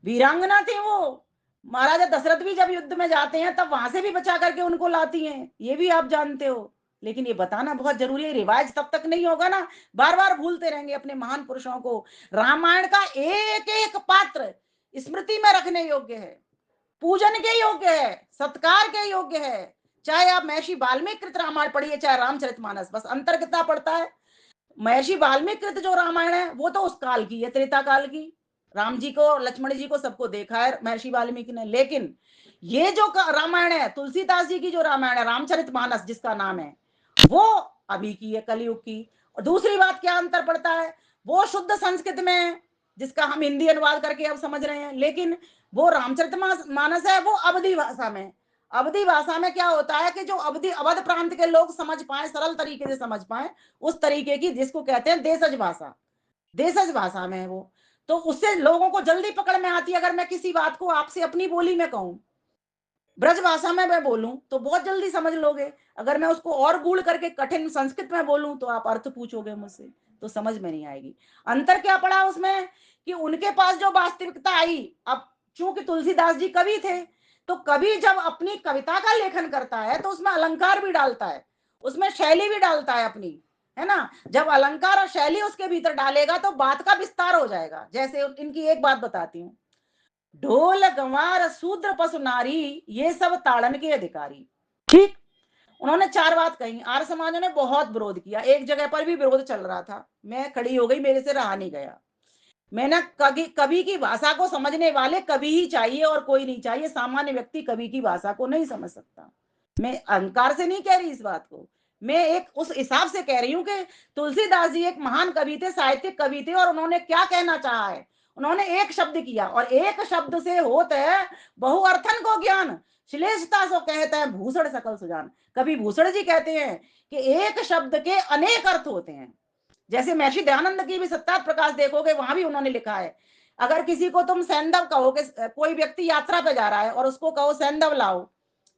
वीरांगना थी वो। महाराजा दशरथ भी जब युद्ध में जाते हैं तब वहां से भी बचा करके उनको लाती हैं, ये भी आप जानते हो। लेकिन ये बताना बहुत जरूरी है, रिवाज तब तक नहीं होगा ना, बार बार भूलते रहेंगे अपने महान पुरुषों को। रामायण का एक एक पात्र स्मृति में रखने योग्य है, पूजन के योग्य है, सत्कार के योग्य है। चाहे आप महर्षि वाल्मीकि कृत रामायण पढ़िए, चाहे रामचरितमानस, बस अंतर कितना पड़ता है। महर्षि वाल्मीकि कृत जो रामायण है वो तो उस काल की है, त्रेता काल की। राम जी को, लक्ष्मण जी को, सबको देखा है महर्षि वाल्मीकि ने। लेकिन ये जो रामायण है, तुलसीदास जी की जो रामायण है, रामचरितमानस जिसका नाम है, वो अभी की है, कलयुग की। और दूसरी बात क्या अंतर पड़ता है, वो शुद्ध संस्कृत में है, जिसका हम हिंदी अनुवाद करके अब समझ रहे हैं। लेकिन वो रामचरितमानस है, वो अवधी भाषा में। अवधी भाषा में क्या होता है कि जो अवधि अवध प्रांत के लोग समझ पाए, सरल तरीके से समझ पाए, उस तरीके की, जिसको कहते हैं देशज भाषा, देशज भाषा में है वो। तो उससे लोगों को जल्दी पकड़ में आती है। अगर मैं किसी बात को आपसे अपनी बोली में कहूं, ब्रज भाषा में मैं बोलूं, तो बहुत जल्दी समझ लोगे। अगर मैं उसको और गूढ़ करके कठिन संस्कृत में बोलूं, तो आप अर्थ पूछोगे मुझसे, तो समझ में नहीं आएगी। अंतर क्या पड़ा उसमें, कि उनके पास जो वास्तविकता आई, अब चूंकि तुलसीदास जी कवि थे, तो कवि जब अपनी कविता का लेखन करता है तो उसमें अलंकार भी डालता है, उसमें शैली भी डालता है अपनी, है ना। जब अलंकार और शैली उसके भीतर डालेगा तो बात का विस्तार हो जाएगा। जैसे इनकी एक बात बताती हूँ, ढोल गंवार शूद्र पशु नारी, ये सब ताड़न के अधिकारी। ठीक, उन्होंने चार बात कही। आर्य समाजों ने बहुत विरोध किया, एक जगह पर भी विरोध चल रहा था, मैं खड़ी हो गई, मेरे से रहा नहीं गया। मैंने कवि कवि की भाषा को समझने वाले कवि ही चाहिए और कोई नहीं चाहिए। सामान्य व्यक्ति कवि की भाषा को नहीं समझ सकता। मैं अहंकार से नहीं कह रही इस बात को, मैं एक उस हिसाब से कह रही हूं कि तुलसीदास जी एक महान कवि थे, साहित्यिक कवि थे, और उन्होंने क्या कहना चाहा है, उन्होंने एक शब्द किया, और एक शब्द से होता है बहुअर्थन को ज्ञान, श्लेषता सो कहते हैं भूषण सकल सुजान। कवि भूषण जी कहते हैं कि एक शब्द के अनेक अर्थ होते हैं। जैसे महर्षि दयानंद की भी सत्ता प्रकाश देखोगे, वहां भी उन्होंने लिखा है, अगर किसी को तुम सैंधव कहोगे, कोई व्यक्ति यात्रा पे जा रहा है और उसको कहो सैंधव लाओ,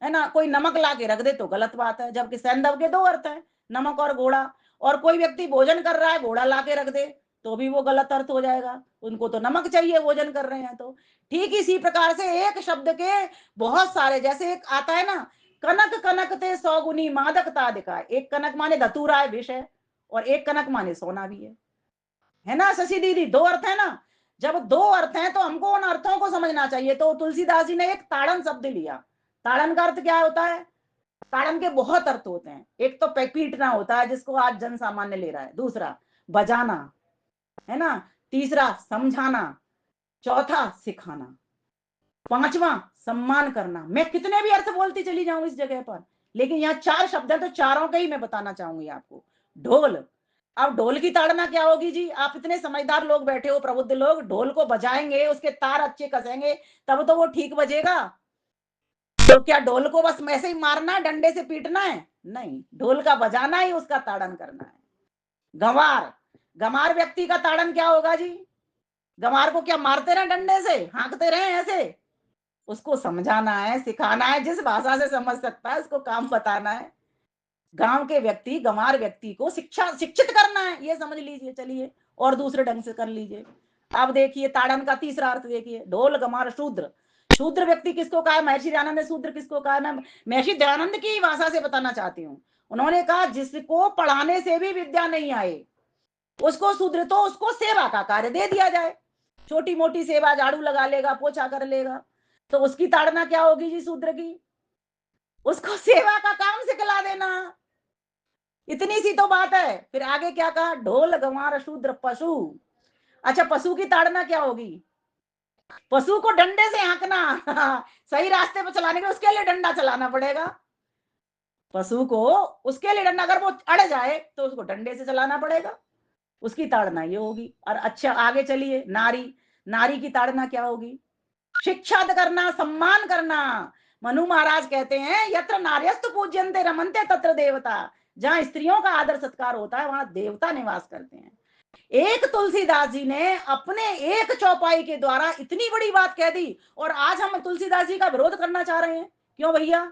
है ना, कोई नमक ला के रख दे तो गलत बात है, जबकि सैंधव के दो अर्थ हैं, नमक और घोड़ा। और कोई व्यक्ति भोजन कर रहा है, घोड़ा ला के रख दे तो भी वो गलत अर्थ हो जाएगा, उनको तो नमक चाहिए भोजन कर रहे हैं तो। ठीक इसी प्रकार से एक शब्द के बहुत सारे, जैसे एक आता है ना, कनक कनक ते सौ गुनी मादकता दिखाए, एक कनक माने धतूरा है, विष है, और एक कनक माने सोना भी है ना शशि दीदी, दो अर्थ है ना। जब दो अर्थ हैं तो हमको उन अर्थों को समझना चाहिए। तो तुलसीदास जी ने एक ताड़न शब्द लिया। ताड़न का अर्थ क्या होता है, ताड़न के बहुत अर्थ होते हैं। एक तो पीटना होता है, जिसको आज जन सामान्य ले रहा है, दूसरा बजाना, है ना, तीसरा समझाना, चौथा सिखाना, पांचवा सम्मान करना। मैं कितने भी अर्थ बोलती चली जाऊं इस जगह पर, लेकिन यहाँ चार शब्द है तो चारों के ही मैं बताना चाहूंगी आपको। ढोल, अब ढोल की ताड़ना क्या होगी जी, आप इतने समझदार लोग बैठे हो, प्रबुद्ध लोग, ढोल को बजाएंगे, उसके तार अच्छे कसेंगे, तब तो वो ठीक बजेगा। तो क्या ढोल को बस ऐसे ही मारना है, डंडे से पीटना है? नहीं, ढोल का बजाना ही उसका ताड़न करना है। गंवार, गंवार व्यक्ति का ताड़न क्या होगा जी, गंवार को क्या मारते रहे डंडे से, हाँकते रहे ऐसे? उसको समझाना है, सिखाना है, जिस भाषा से समझ सकता है उसको काम बताना है। गांव के व्यक्ति, गंवार व्यक्ति को शिक्षित करना है, ये समझ लीजिए। चलिए और दूसरे ढंग से कर लीजिए। अब देखिए ताड़न का तीसरा अर्थ देखिए, ढोल गंवार शूद्र। शूद्र व्यक्ति किसको कहा है, महर्षि दयानंद ने शूद्र किसको कहा है, मैं महर्षि दयानंद की भाषा से बताना चाहती हूँ। उन्होंने कहा जिसको पढ़ाने से भी विद्या नहीं आए उसको शूद्र, तो उसको सेवा का कार्य दे दिया जाए, छोटी मोटी सेवा, झाड़ू लगा लेगा, पोछा कर लेगा, तो उसकी ताड़ना क्या होगी जी शूद्र की, उसको सेवा का काम सिखला देना। इतनी सी तो बात है। फिर आगे क्या कहा, ढोल गंवार शूद्र पशु। अच्छा, पशु की ताड़ना क्या होगी, पशु को डंडे से हाँकना सही रास्ते पर चलाने के उसके लिए डंडा चलाना पड़ेगा पशु को, उसके लिए डंडा, अगर वो अड़ जाए तो उसको डंडे से चलाना पड़ेगा, उसकी ताड़ना ये होगी। और अच्छा आगे चलिए, नारी, नारी की ताड़ना क्या होगी, शिक्षा करना, सम्मान करना। मनु महाराज कहते हैं यत्र नार्यस्तु पूज्यन्ते रमन्ते तत्र देवता, जहां स्त्रियों का आदर सत्कार होता है वहां देवता निवास करते हैं। एक तुलसीदास जी ने अपने एक चौपाई के द्वारा इतनी बड़ी बात कह दी, और आज हम तुलसीदास जी का विरोध करना चाह रहे हैं। क्यों भैया,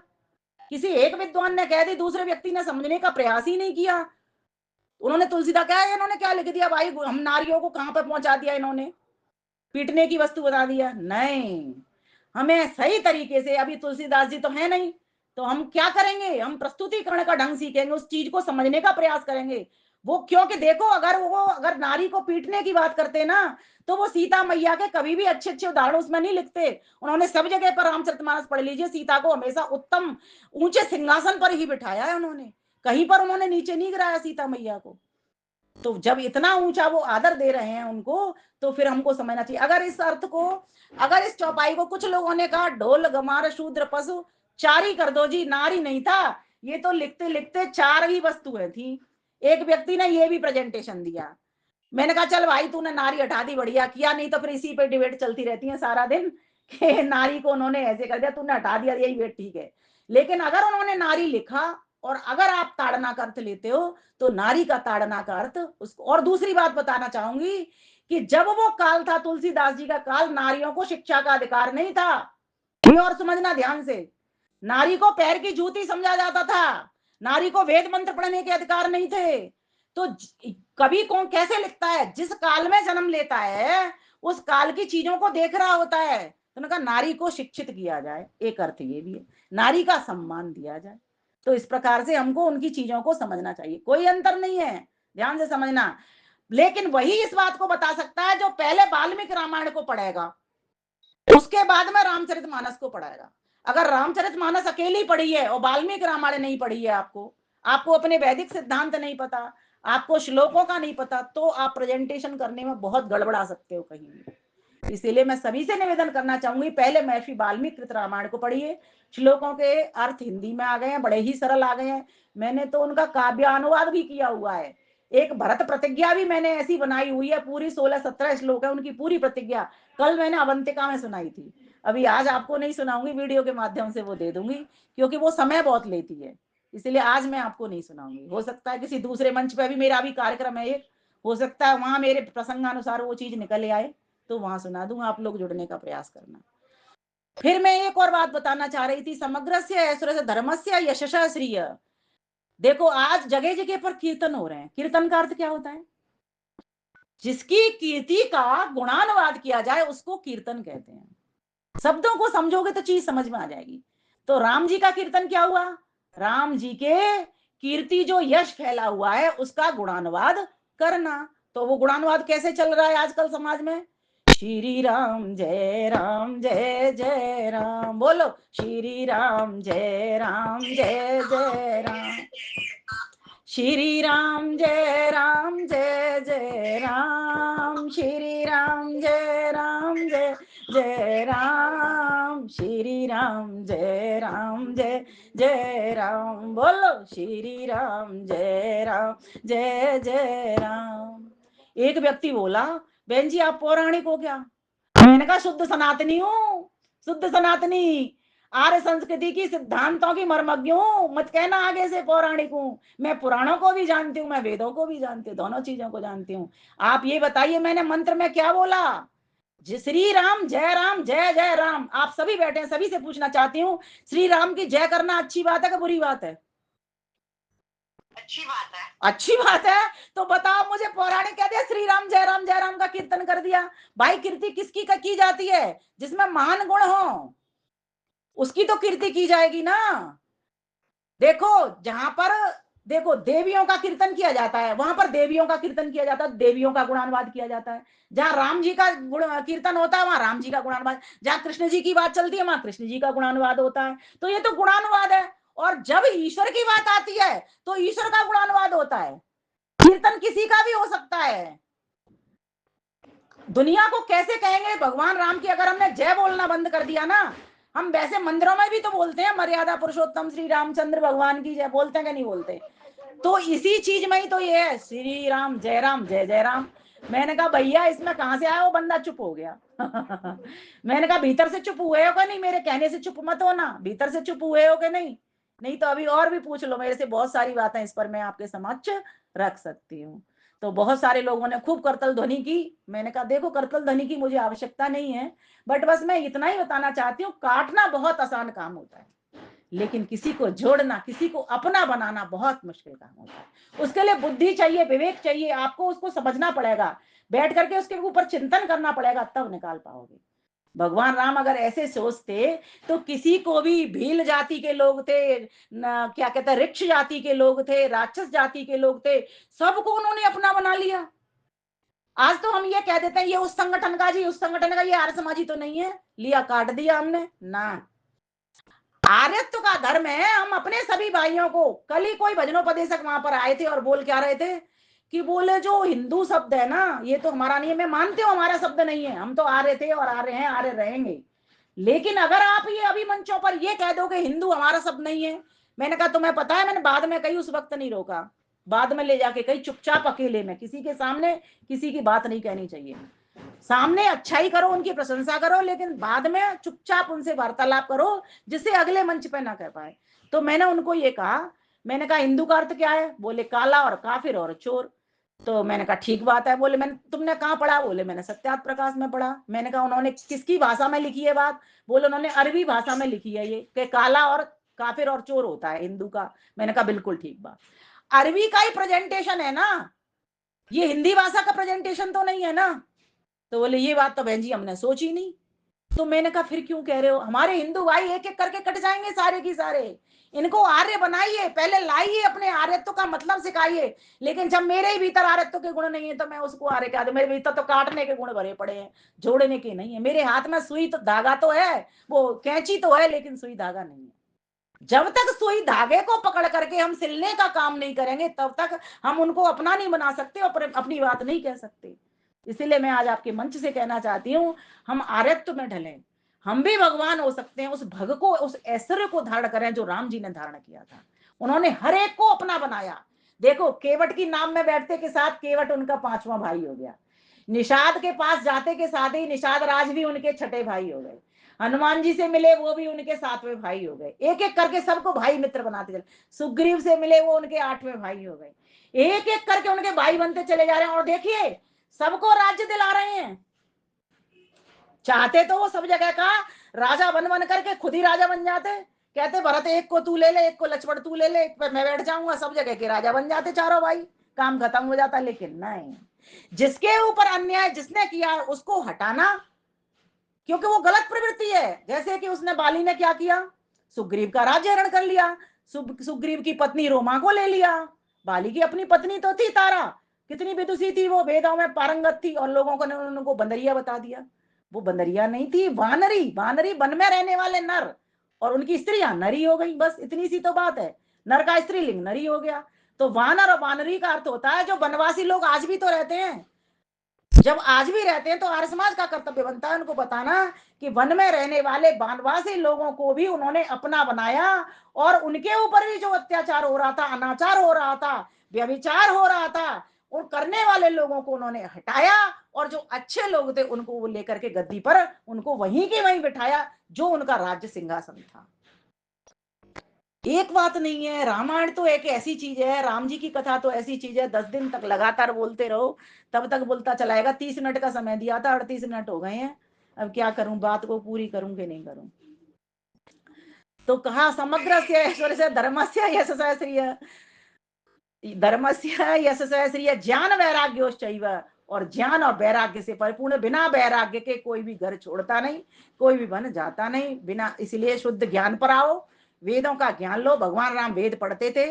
किसी एक विद्वान ने कह दी, दूसरे व्यक्ति ने समझने का प्रयास ही नहीं किया। उन्होंने तुलसीदास क्या है, इन्होंने क्या लिख दिया भाई, हम नारियों को कहां पर पहुंचा दिया इन्होंने, पीटने की वस्तु बता दिया? नहीं, हमें सही तरीके से, अभी तुलसीदास जी तो है नहीं, तो हम क्या करेंगे, हम प्रस्तुतिकरण का ढंग सीखेंगे, उस चीज को समझने का प्रयास करेंगे। वो क्योंकि देखो, अगर नारी को पीटने की बात करते ना, तो वो सीता मैया के कभी भी अच्छे अच्छे उदाहरण उसमें नहीं लिखते। उन्होंने सब जगह पर रामचरितमानस पढ़ लीजिए, सीता को हमेशा उत्तम ऊंचे सिंहासन पर ही बिठाया है उन्होंने, कहीं पर उन्होंने नीचे नहीं गिराया सीता मैया को। तो जब इतना ऊंचा वो आदर दे रहे हैं उनको, तो फिर हमको समझना चाहिए। अगर इस चौपाई को कुछ लोगों ने कहा ढोल गमार शूद्र पशु चारी कर दो जी, नारी नहीं था ये, तो लिखते लिखते चार ही वस्तुएं थी। एक व्यक्ति ने ये भी प्रेजेंटेशन दिया। मैंने कहा चल भाई तूने नारी हटा दी, बढ़िया किया, नहीं तो फिर इसी पे डिबेट चलती रहती है सारा दिन कि नारी को उन्होंने ऐसे कर दिया, तूने हटा दिया, यही वेट ठीक है। लेकिन अगर उन्होंने नारी लिखा, और अगर आप ताड़ना का अर्थ लेते हो, तो नारी का ताड़ना का अर्थ उसको। और दूसरी बात बताना चाहूंगी कि जब वो काल था तुलसीदास जी का काल, नारियों को शिक्षा का अधिकार नहीं था। ये और समझना ध्यान से, नारी को पैर की जूती समझा जाता था, नारी को वेद मंत्र पढ़ने के अधिकार नहीं थे। तो कवि कौन कैसे लिखता है, जिस काल में जन्म लेता है उस काल की चीजों को देख रहा होता है। तो उन्होंने कहा नारी को शिक्षित किया जाए, एक अर्थ ये भी है, नारी का सम्मान दिया जाए। तो इस प्रकार से हमको उनकी चीजों को समझना चाहिए, कोई अंतर नहीं है, ध्यान से समझना। लेकिन वही इस बात को बता सकता है जो पहले वाल्मीकि रामायण को पढ़ेगा, उसके बाद में रामचरितमानस को पढ़ाएगा। अगर रामचरितमानस अकेली पढ़ी है और वाल्मीकि रामायण नहीं पढ़ी है, आपको अपने वैदिक सिद्धांत नहीं पता, आपको श्लोकों का नहीं पता, तो आप प्रेजेंटेशन करने में बहुत गड़बड़ा सकते हो कहीं भी। इसीलिए मैं सभी से निवेदन करना चाहूंगी, पहले महर्षि वाल्मीकि कृत रामायण को पढ़िए। श्लोकों के अर्थ हिंदी में आ गए हैं, बड़े ही सरल आ गए हैं। मैंने तो उनका काव्य अनुवाद भी किया हुआ है। एक भरत प्रतिज्ञा भी मैंने ऐसी बनाई हुई है, पूरी 16-17 श्लोक है उनकी पूरी प्रतिज्ञा। कल मैंने अवंतिका में सुनाई थी, अभी आज आपको नहीं सुनाऊंगी, वीडियो के माध्यम से वो दे दूंगी, क्योंकि वो समय बहुत लेती है, इसलिए आज मैं आपको नहीं सुनाऊंगी। हो सकता है किसी दूसरे मंच पे भी, मेरा भी कार्यक्रम है एक, हो सकता है वहां मेरे प्रसंगानुसार वो चीज निकल आए, तो वहां सुना दूंगा, आप लोग जुड़ने का प्रयास करना। फिर मैं एक और बात बताना चाह रही थी, समग्रस्य ऐश्वर्य धर्मस्य यशसा श्रिय। देखो आज जगह जगह पर कीर्तन हो रहे हैं, कीर्तन का अर्थ क्या होता है, जिसकी कीर्ति का गुणानुवाद किया जाए उसको कीर्तन कहते हैं। शब्दों को समझोगे तो चीज समझ में आ जाएगी। तो राम जी का कीर्तन क्या हुआ, राम जी के कीर्ति जो यश फैला हुआ है उसका गुणानुवाद करना। तो वो गुणानुवाद कैसे चल रहा है आजकल समाज में, श्री राम जय जय राम, बोलो श्री राम जय राम, श्री राम जय जय राम, श्री राम जय जय राम, श्री राम जय राम, बोलो श्री राम जय जय राम। एक व्यक्ति बोला, बहन जी आप पौराणिक हो क्या? मैंने कहा शुद्ध सनातनी हूँ, शुद्ध सनातनी, आर्य संस्कृति की सिद्धांतों की मर्मज्ञ हूँ, मत कहना आगे से पौराणिक हूँ। मैं पुराणों को भी जानती हूँ, मैं वेदों को भी जानती हूँ, दोनों चीजों को जानती हूँ। आप ये बताइए मैंने मंत्र में क्या बोला, श्री राम जय जय राम। आप सभी बैठे हैं, सभी से पूछना चाहती हूँ, श्री राम की जय करना अच्छी बात है कि बुरी बात है? अच्छी बात है। अच्छी बात है। तो बताओ मुझे, पौराणिक कह दिया श्री राम जय राम का कीर्तन कर दिया। भाई कीर्ति किसकी का की जाती है, जिसमें महान गुण हो उसकी तो कीर्ति की जाएगी ना। देखो जहां पर, देखो देवियों का कीर्तन किया जाता है वहां पर देवियों का कीर्तन किया जाता है, देवियों का गुणानुवाद किया जाता है। जहां राम जी का गुण कीर्तन होता है वहां राम जी का गुणानुवाद, जहां कृष्ण जी की बात चलती है वहां कृष्ण जी का गुणानुवाद होता है। तो ये तो गुणानुवाद है। और जब ईश्वर की बात आती है तो ईश्वर का गुणानुवाद होता है, कीर्तन किसी का भी हो सकता है। दुनिया को कैसे कहेंगे भगवान राम की, अगर हमने जय बोलना बंद कर दिया ना। हम वैसे मंदिरों में भी तो बोलते हैं मर्यादा पुरुषोत्तम श्री रामचंद्र भगवान की जय, बोलते हैं कि नहीं बोलते? तो इसी चीज में ही तो ये है, श्री राम जय जय राम। मैंने कहा भैया इसमें कहां से आया, वो बंदा चुप हो गया। मैंने कहा भीतर से चुप हुए हो कि नहीं, मेरे कहने से चुप मत होना, भीतर से चुप हुए हो कि नहीं? नहीं तो अभी और भी पूछ लो मेरे से, बहुत सारी बातें इस पर मैं आपके समक्ष रख सकती हूँ। तो बहुत सारे लोगों ने खूब करतल ध्वनि की। मैंने कहा देखो करतल ध्वनि की मुझे आवश्यकता नहीं है, बट बस मैं इतना ही बताना चाहती हूँ, काटना बहुत आसान काम होता है, लेकिन किसी को जोड़ना, किसी को अपना बनाना बहुत मुश्किल काम होता है। उसके लिए बुद्धि चाहिए, विवेक चाहिए, आपको उसको समझना पड़ेगा, बैठ करके उसके ऊपर चिंतन करना पड़ेगा, तब निकाल पाओगे। भगवान राम अगर ऐसे सोचते तो किसी को भी भील जाति के लोग थे, क्या कहते हैं, ऋक्ष जाति के लोग थे, राक्षस जाति के लोग थे, सबको उन्होंने अपना बना लिया। आज तो हम ये कह देते हैं ये उस संगठन का जी, उस संगठन का, ये आर्य समाजी तो नहीं है, लिया काट दिया हमने ना। आर्यत्व का धर्म है, हम अपने सभी भाइयों को, कल ही कोई भजनोपदेशक वहां पर आए थे और बोल क्या रहे थे कि बोले जो हिंदू शब्द है ना ये तो हमारा नहीं है, मैं मानती हूँ हमारा शब्द नहीं है, हम तो आर्य थे और आर्य हैं, आर्य रहेंगे, लेकिन अगर आप ये अभी मंचों पर ये कह दो कि हिंदू हमारा शब्द नहीं है, मैंने कहा तुम्हें पता है मैंने बाद में कही, उस वक्त नहीं रोका, बाद में ले जाके कही चुपचाप अकेले में, किसी के सामने किसी की बात नहीं कहनी चाहिए, सामने अच्छाई करो, उनकी प्रशंसा करो, लेकिन बाद में चुपचाप उनसे वार्तालाप करो जिससे अगले मंच पे ना कह पाए। तो मैंने उनको ये कहा, मैंने कहा हिंदू का अर्थ क्या है, बोले काला और काफिर और चोर। तो मैंने कहा ठीक बात है, बोले मैंने तुमने कहाँ पढ़ा, बोले मैंने सत्यार्थ प्रकाश में पढ़ा। मैंने कहा उन्होंने किसकी भाषा में लिखी है बात, बोले उन्होंने अरबी भाषा में लिखी है ये कि काला और काफिर और चोर होता है हिंदू का। मैंने कहा बिल्कुल ठीक बात, अरबी का ही प्रेजेंटेशन है ना, ये हिंदी भाषा का प्रेजेंटेशन तो नहीं है ना। तो बोले ये बात तो बहन जी हमने सोची नहीं। तो मैंने कहा फिर क्यों कह रहे हो, हमारे हिंदू भाई एक एक करके कट जाएंगे सारे की सारे, इनको आर्य बनाइए, पहले लाइए, अपने आर्यत्व का मतलब सिखाइए, लेकिन जब मेरे ही भीतर आर्यत्व के गुण नहीं है तो मैं उसको आर्य कह दूं, मेरे भीतर तो काटने के गुण भरे पड़े हैं, जोड़ने के नहीं है, मेरे हाथ में सुई तो धागा तो है, वो कैंची तो है लेकिन सुई धागा नहीं है। जब तक सुई धागे को पकड़ करके हम सिलने का काम नहीं करेंगे तब तक हम उनको अपना नहीं बना सकते और अपनी बात नहीं कह सकते। इसीलिए मैं आज आपके मंच से कहना चाहती हूँ, हम आर्यत्व में ढलें, हम भी भगवान हो सकते हैं, उस भग को, उस ऐश्वर्य को धारण करें जो राम जी ने धारण किया था, उन्होंने हर एक को अपना बनाया। देखो केवट की नाम में बैठते के साथ केवट उनका पांचवा भाई हो गया, निषाद के पास जाते के साथ ही निषाद राज भी उनके छठे भाई हो गए, हनुमान जी से मिले वो भी उनके सातवें भाई हो गए, एक एक करके सबको भाई मित्र बनाते चले, सुग्रीव से मिले वो उनके आठवें भाई हो गए, एक एक करके उनके भाई बनते चले जा रहे हैं, और देखिए सबको राज्य दिला रहे हैं। चाहते तो वो सब जगह का राजा बन बन करके खुद ही राजा बन जाते, कहते भरत एक को तू ले ले, एक को लक्ष्मण तू ले ले, एक पर मैं बैठ जाऊंगा, सब जगह के राजा बन जाते चारों भाई, काम खत्म हो जाता। लेकिन नहीं, जिसके ऊपर अन्याय जिसने किया उसको हटाना, क्योंकि वो गलत प्रवृत्ति है। जैसे कि उसने बाली ने क्या किया, सुग्रीव का राज्य हरण कर लिया, सुग्रीव की पत्नी रोमा को ले लिया, बाली की अपनी पत्नी तो थी तारा, कितनी विदुषी थी वो, वेदों में पारंगत थी, और लोगों को ने उनको बंदरिया बता दिया, वो बंदरिया नहीं थी, वानरी, वानरी वन में रहने वाले नर, और उनकी स्त्रियां नरी हो गई, बस इतनी सी तो बात है, नर का स्त्रीलिंग नरी हो गया। तो वानर और वानरी का अर्थ होता है जो वनवासी लोग आज भी तो रहते हैं, जब आज भी रहते हैं तो आर्य समाज का कर्तव्य बनता है उनको बताना कि वन में रहने वाले वनवासी लोगों को भी उन्होंने अपना बनाया, और उनके ऊपर भी जो अत्याचार हो रहा था, अनाचार हो रहा था, व्यभिचार हो रहा था, उन करने वाले लोगों को उन्होंने हटाया, और जो अच्छे लोग थे उनको वो लेकर के गद्दी पर उनको वहीं के वहीं बिठाया, जो उनका राज्य सिंहासन था। एक बात नहीं है, रामायण तो एक ऐसी चीज है, राम जी की कथा तो ऐसी चीज है, 10 दिन तक लगातार बोलते रहो तब तक बोलता चलाएगा। 30 मिनट का समय दिया था, 38 मिनट हो गए हैं, अब क्या करूं, बात को पूरी करूं कि नहीं करूं। तो कहा समग्र से ऐश्वर्य से धर्मस्य यशस्य श्रिय, धर्मस्य यशस्य श्रिय ज्ञान वैराग्योश्चैव, और ज्ञान और वैराग्य से परिपूर्ण, बिना वैराग्य के कोई भी घर छोड़ता नहीं, कोई भी बन जाता नहीं, बिना, इसलिए शुद्ध ज्ञान पर आओ, वेदों का ज्ञान लो। भगवान राम वेद पढ़ते थे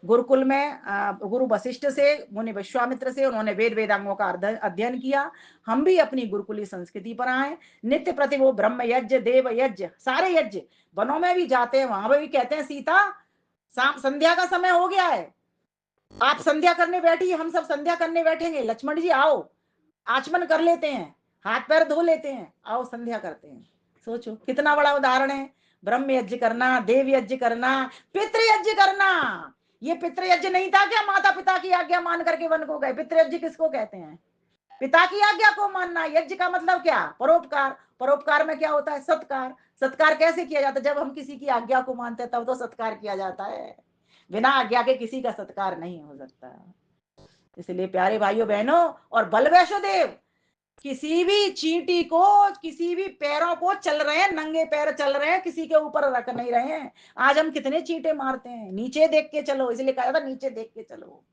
गुरुकुल में, गुरु वशिष्ठ से, मुनि विश्वामित्र से, उन्होंने वेद वेदांगों का अध्ययन किया। हम भी अपनी गुरुकुली संस्कृति पर आए, नित्य प्रति वो ब्रह्म यज्ञ, देव यज्ञ, सारे यज्ञ, वनों में भी जाते हैं, वहां भी कहते हैं सीता शाम संध्या का समय हो गया है, आप संध्या करने बैठी, हम सब संध्या करने बैठेंगे, लक्ष्मण जी आओ, आचमन कर लेते हैं, हाथ पैर धो लेते हैं, आओ संध्या करते हैं। सोचो कितना बड़ा उदाहरण है, ब्रह्म यज्ञ करना, देव यज्ञ करना, पितृ यज्ञ करना। ये पितृ यज्ञ नहीं था क्या माता पिता की आज्ञा मान करके वन को गए, पितृ यज्ञ किसको कहते हैं, पिता की आज्ञा को मानना। यज्ञ का मतलब क्या, परोपकार, परोपकार में क्या होता है, सत्कार, सत्कार कैसे किया जाता है, जब हम किसी की आज्ञा को मानते हैं तब तो सत्कार किया जाता है, बिना आज्ञा के किसी का सत्कार नहीं हो सकता। इसलिए प्यारे भाइयों बहनों, और बल वैष्णोदेव किसी भी चींटी को, किसी भी पैरों को, चल रहे हैं नंगे पैर चल रहे हैं, किसी के ऊपर रख नहीं रहे हैं। आज हम कितने चींटे मारते हैं, नीचे देख के चलो, इसलिए कहा था नीचे देख के चलो।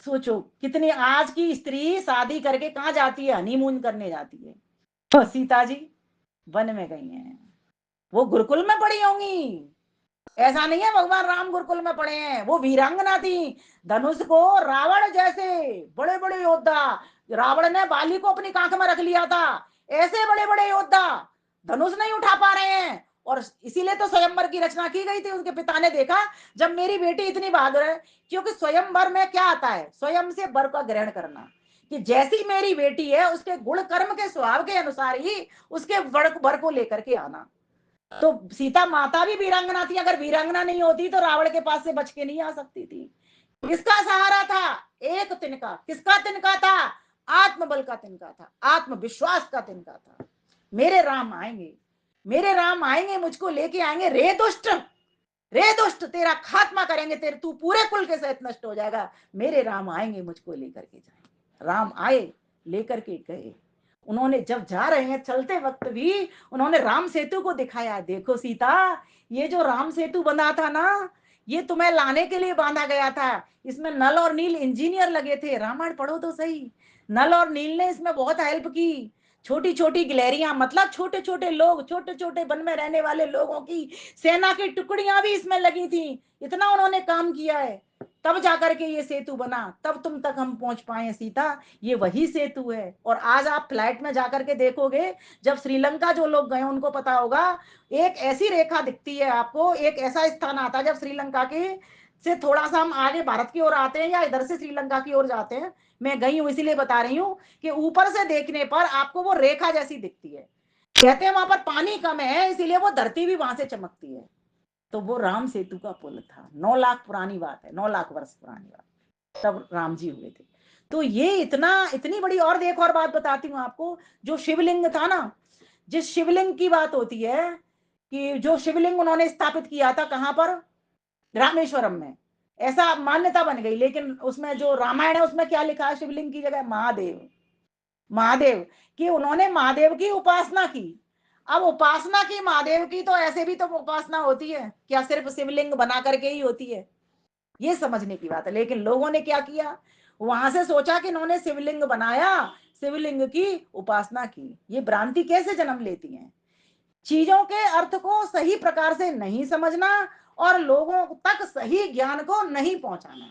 सोचो कितनी, आज की स्त्री शादी करके कहाँ जाती है, हनीमून करने जाती है, तो सीता जी वन में गई हैं, वो गुरुकुल में पढ़ी होंगी। ऐसा नहीं है भगवान राम गुरुकुल में पढ़े हैं, वो वीरांगना थी। धनुष को रावण जैसे बड़े बड़े योद्धा, रावण ने बाली को अपनी कांख में रख लिया था, ऐसे बड़े बड़े योद्धा धनुष नहीं उठा पा रहे हैं। और इसीलिए तो स्वयंवर की रचना की गई थी। उनके पिता ने देखा जब मेरी बेटी इतनी बहादुर है, क्योंकि स्वयंवर में क्या आता है, स्वयं से वर का ग्रहण करना, कि जैसी मेरी बेटी है उसके गुण कर्म के स्वभाव के अनुसार ही उसके वर को लेकर के आना। तो सीता माता भी वीरांगना थी, अगर वीरांगना नहीं होती तो रावण के पास से बच के नहीं आ सकती थी। किसका सहारा था? एक तिनका। किसका तिनका था? आत्मबल का तिनका था, आत्मविश्वास का तिनका था। मेरे राम आएंगे, मेरे राम आएंगे, मुझको लेके आएंगे। रे दुष्ट, रे दुष्ट, तेरा खात्मा करेंगे, तेरे तू पूरे कुल के सहित नष्ट हो जाएगा। मेरे राम आएंगे, मुझको लेकर के जाएंगे। राम आए, लेकर के गए। उन्होंने जब जा रहे हैं चलते वक्त भी उन्होंने राम सेतु को दिखाया, देखो सीता, ये जो राम सेतु बंधा था ना, ये तुम्हें लाने के लिए बांधा गया था। इसमें नल और नील इंजीनियर लगे थे, रामायण पढ़ो तो सही। नल और नील ने इसमें बहुत हेल्प की। छोटी छोटी गिलहरियां, मतलब छोटे छोटे लोग, छोटे छोटे वन में रहने वाले लोगों की सेना की टुकड़ियां भी इसमें लगी थी। इतना उन्होंने काम किया है, तब जाकर के ये सेतु बना, तब तुम तक हम पहुंच पाए सीता। ये वही सेतु है। और आज आप फ्लाइट में जाकर के देखोगे, जब श्रीलंका जो लोग गए उनको पता होगा, एक ऐसी रेखा दिखती है आपको, एक ऐसा स्थान आता है जब श्रीलंका के से थोड़ा सा हम आगे भारत की ओर आते हैं या इधर से श्रीलंका की ओर जाते हैं, मैं गई हूं इसीलिए बता रही हूं, कि ऊपर से देखने पर आपको वो रेखा जैसी दिखती है। कहते हैं वहां पर पानी कम है, इसीलिए वो धरती भी वहां से चमकती है। तो वो राम सेतु का पुल था। 9 लाख पुरानी बात है, 9 लाख वर्ष पुरानी बात, तब राम जी हुए थे। तो ये इतना, इतनी बड़ी। और एक और बात बताती हूँ आपको, जो शिवलिंग था ना, जिस शिवलिंग की बात होती है, कि जो शिवलिंग उन्होंने स्थापित किया था कहां पर, रामेश्वरम में, ऐसा मान्यता बन गई। लेकिन उसमें जो रामायण है उसमें क्या लिखा है, शिवलिंग की जगह महादेव। महादेव, कि उन्होंने महादेव की उपासना की। अब उपासना की महादेव की, तो ऐसे भी तो उपासना होती है क्या, सिर्फ शिवलिंग बना करके ही होती है? ये समझने की बात है। लेकिन लोगों ने क्या किया, वहां से सोचा कि इन्होंने शिवलिंग बनाया, शिवलिंग की उपासना की। ये भ्रांति कैसे जन्म लेती है, चीजों के अर्थ को सही प्रकार से नहीं समझना और लोगों तक सही ज्ञान को नहीं पहुंचाना।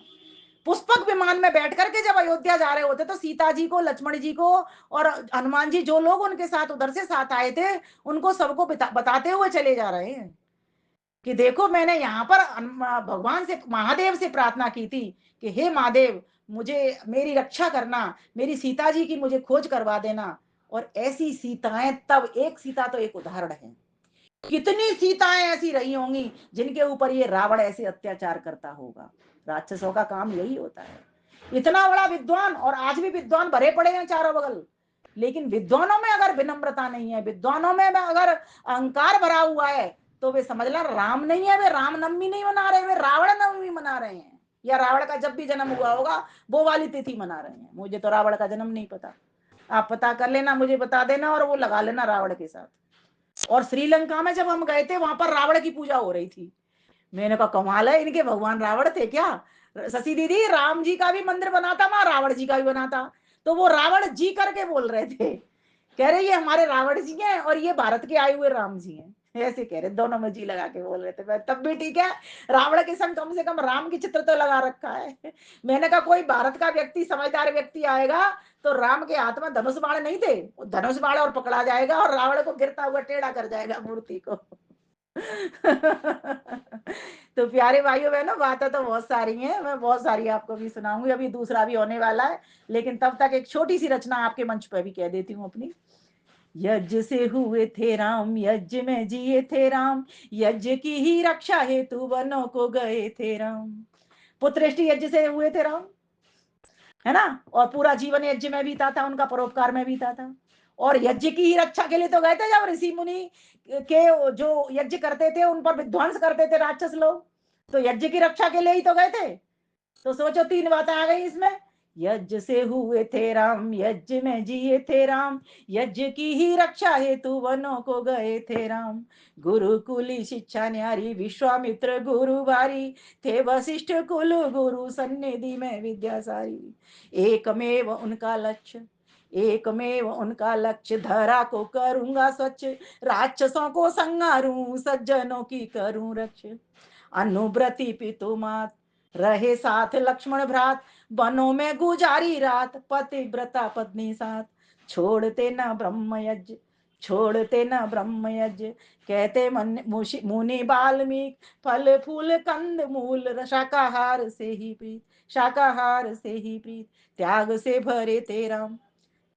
पुष्पक विमान में बैठ करके जब अयोध्या जा रहे होते तो सीता जी को, लक्ष्मण जी को और हनुमान जी, जो लोग उनके साथ उधर से साथ आए थे, उनको सबको बताते हुए चले जा रहे हैं कि देखो मैंने यहाँ पर भगवान से, महादेव से प्रार्थना की थी कि हे महादेव, मुझे मेरी रक्षा करना, मेरी सीता जी की मुझे खोज करवा देना। और ऐसी सीताएं, तब एक सीता तो एक उदाहरण है, कितनी सीताएं ऐसी रही होंगी जिनके ऊपर ये रावण ऐसे अत्याचार करता होगा। राक्षसों का काम यही होता है। इतना बड़ा विद्वान, और आज भी विद्वान भरे पड़े हैं चारों बगल, लेकिन विद्वानों में अगर विनम्रता नहीं है, विद्वानों में अगर अहंकार भरा हुआ है, तो वे समझ ला राम नहीं है, वे रामनवमी नहीं मना रहे, वे रावण नवमी मना रहे हैं। या रावण का जब भी जन्म हुआ होगा वो वाली तिथि मना रहे हैं। मुझे तो रावण का जन्म नहीं पता, आप पता कर लेना, मुझे बता देना और वो लगा लेना रावण के साथ। और श्रीलंका में जब हम गए थे वहां पर रावण की पूजा हो रही थी। मैंने कहा कमाल है, इनके भगवान रावण थे क्या? शशि दीदी, राम जी का भी मंदिर बना था वहां, रावण जी का भी बना था। तो वो रावण जी करके बोल रहे थे, कह रहे ये हमारे रावण जी हैं और ये भारत के आए हुए राम जी हैं। ऐसे कह रहे, दोनों में जी लगा के बोल रहे थे। मैं तब भी ठीक है, रावण के संग कम से कम राम की चित्र तो लगा रखा है। मैंने कहा कोई भारत का व्यक्ति, समझदार व्यक्ति आएगा तो राम के हाथ में धनुष बाण नहीं थे, धनुष बाण और पकड़ा जाएगा और रावण को गिरता हुआ टेढ़ा कर जाएगा मूर्ति को। तो प्यारे भाइयों बहनों, बातें तो बहुत सारी हैं, मैं बहुत सारी आपको भी सुनाऊंगी, अभी दूसरा भी होने वाला है। लेकिन तब तक एक छोटी सी रचना आपके मंच पर भी कह देती हूँ अपनी। यज्ञ से हुए थे राम, यज्ञ में जिए थे राम, यज्ञ की ही रक्षा हेतु वनों को गए थे राम। पुत्रेष्टि यज्ञ से हुए थे राम, है ना, और पूरा जीवन यज्ञ में बीता था, उनका परोपकार में बीता था। और यज्ञ की ही रक्षा के लिए तो गए थे, जब ऋषि मुनि के जो यज्ञ करते थे उन पर विध्वंस करते थे राक्षस लोग, तो यज्ञ की रक्षा के लिए ही तो गए थे। तो सोचो, तीन बातें आ गई इसमें। यज्ञ से हुए थे राम, यज्ञ में जिए थे राम, यज्ञ की ही रक्षा हेतु वनों को गए थे राम। गुरुकुली शिक्षा न्यारी, विश्वामित्र गुरु भारी, थे वशिष्ठ कुल गुरु, सन्निधि में विद्या सारी। एकमेव उनका लक्ष्य, एकमेव उनका लक्ष्य, धरा को करूंगा स्वच्छ, राक्षसों को संहारूं, सज्जनों की करूं रक्ष। अनुव्रति पितुमात रहे साथ लक्ष्मण भ्रात, वनों में गुजारी रात, पतिव्रता पत्नी साथ। छोड़ते न ब्रह्म यज्ञ, छोड़ते न ब्रह्म यज्ञ, कहते मुनि वाल्मीकि, फल फूल कंद मूल, शाकाहार से ही प्रीत, शाकाहार से ही प्रीत। त्याग से भरे थे राम,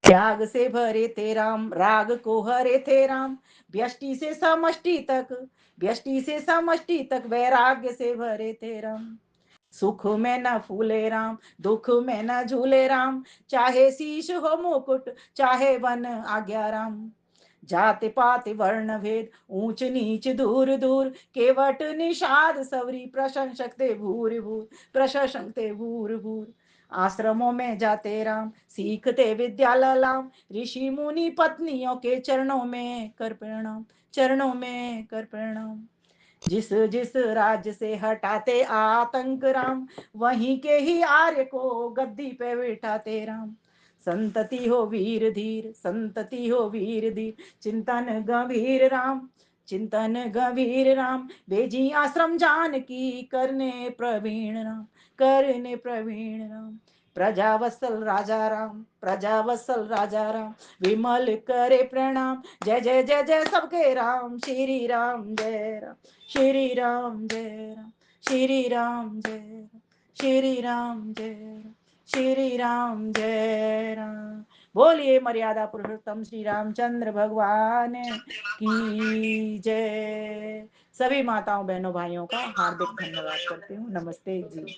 त्याग से भरे थे राम, राग को हरे थे राम। व्यष्टि से समष्टि तक, व्यष्टि से समष्टि तक, वैराग्य से भरे थे राम। सुख में न फूले राम, दुख में न झूले राम, चाहे शीश हो मुकुट, चाहे वन आज्ञा राम। जात पात वर्ण भेद, ऊंच नीच दूर दूर, केवट निषाद सवरी, प्रशंसक थे भूर भूर, प्रशंसक थे भूर भूर। आश्रमों में जाते राम, सीखते विद्या ललाम, ऋषि मुनि पत्नियों के चरणों में कर प्रणाम, चरणों में कर प्रणाम। जिस जिस राज्य से हटाते आतंक राम, वहीं के ही आर्य को गद्दी पे बिठाते राम। संतति हो वीर धीर, संतति हो वीर धीर, चिंतन गंभीर राम, चिंतन गंभीर राम। बेजी आश्रम जान की, करने प्रवीण राम, करने प्रवीण राम। प्रजा वत्सल राजा राम, प्रजा वत्सल राजा राम, विमल करे प्रणाम। जय जय जय जय सबके राम, श्री राम जय राम, श्री राम जय राम, श्री राम जय राम, श्री राम जय राम, श्री राम जय राम। बोलिए मर्यादा पुरुषोत्तम श्री रामचंद्र भगवान की जय। सभी माताओं बहनों भाइयों का हार्दिक धन्यवाद करती हूँ। नमस्ते जी।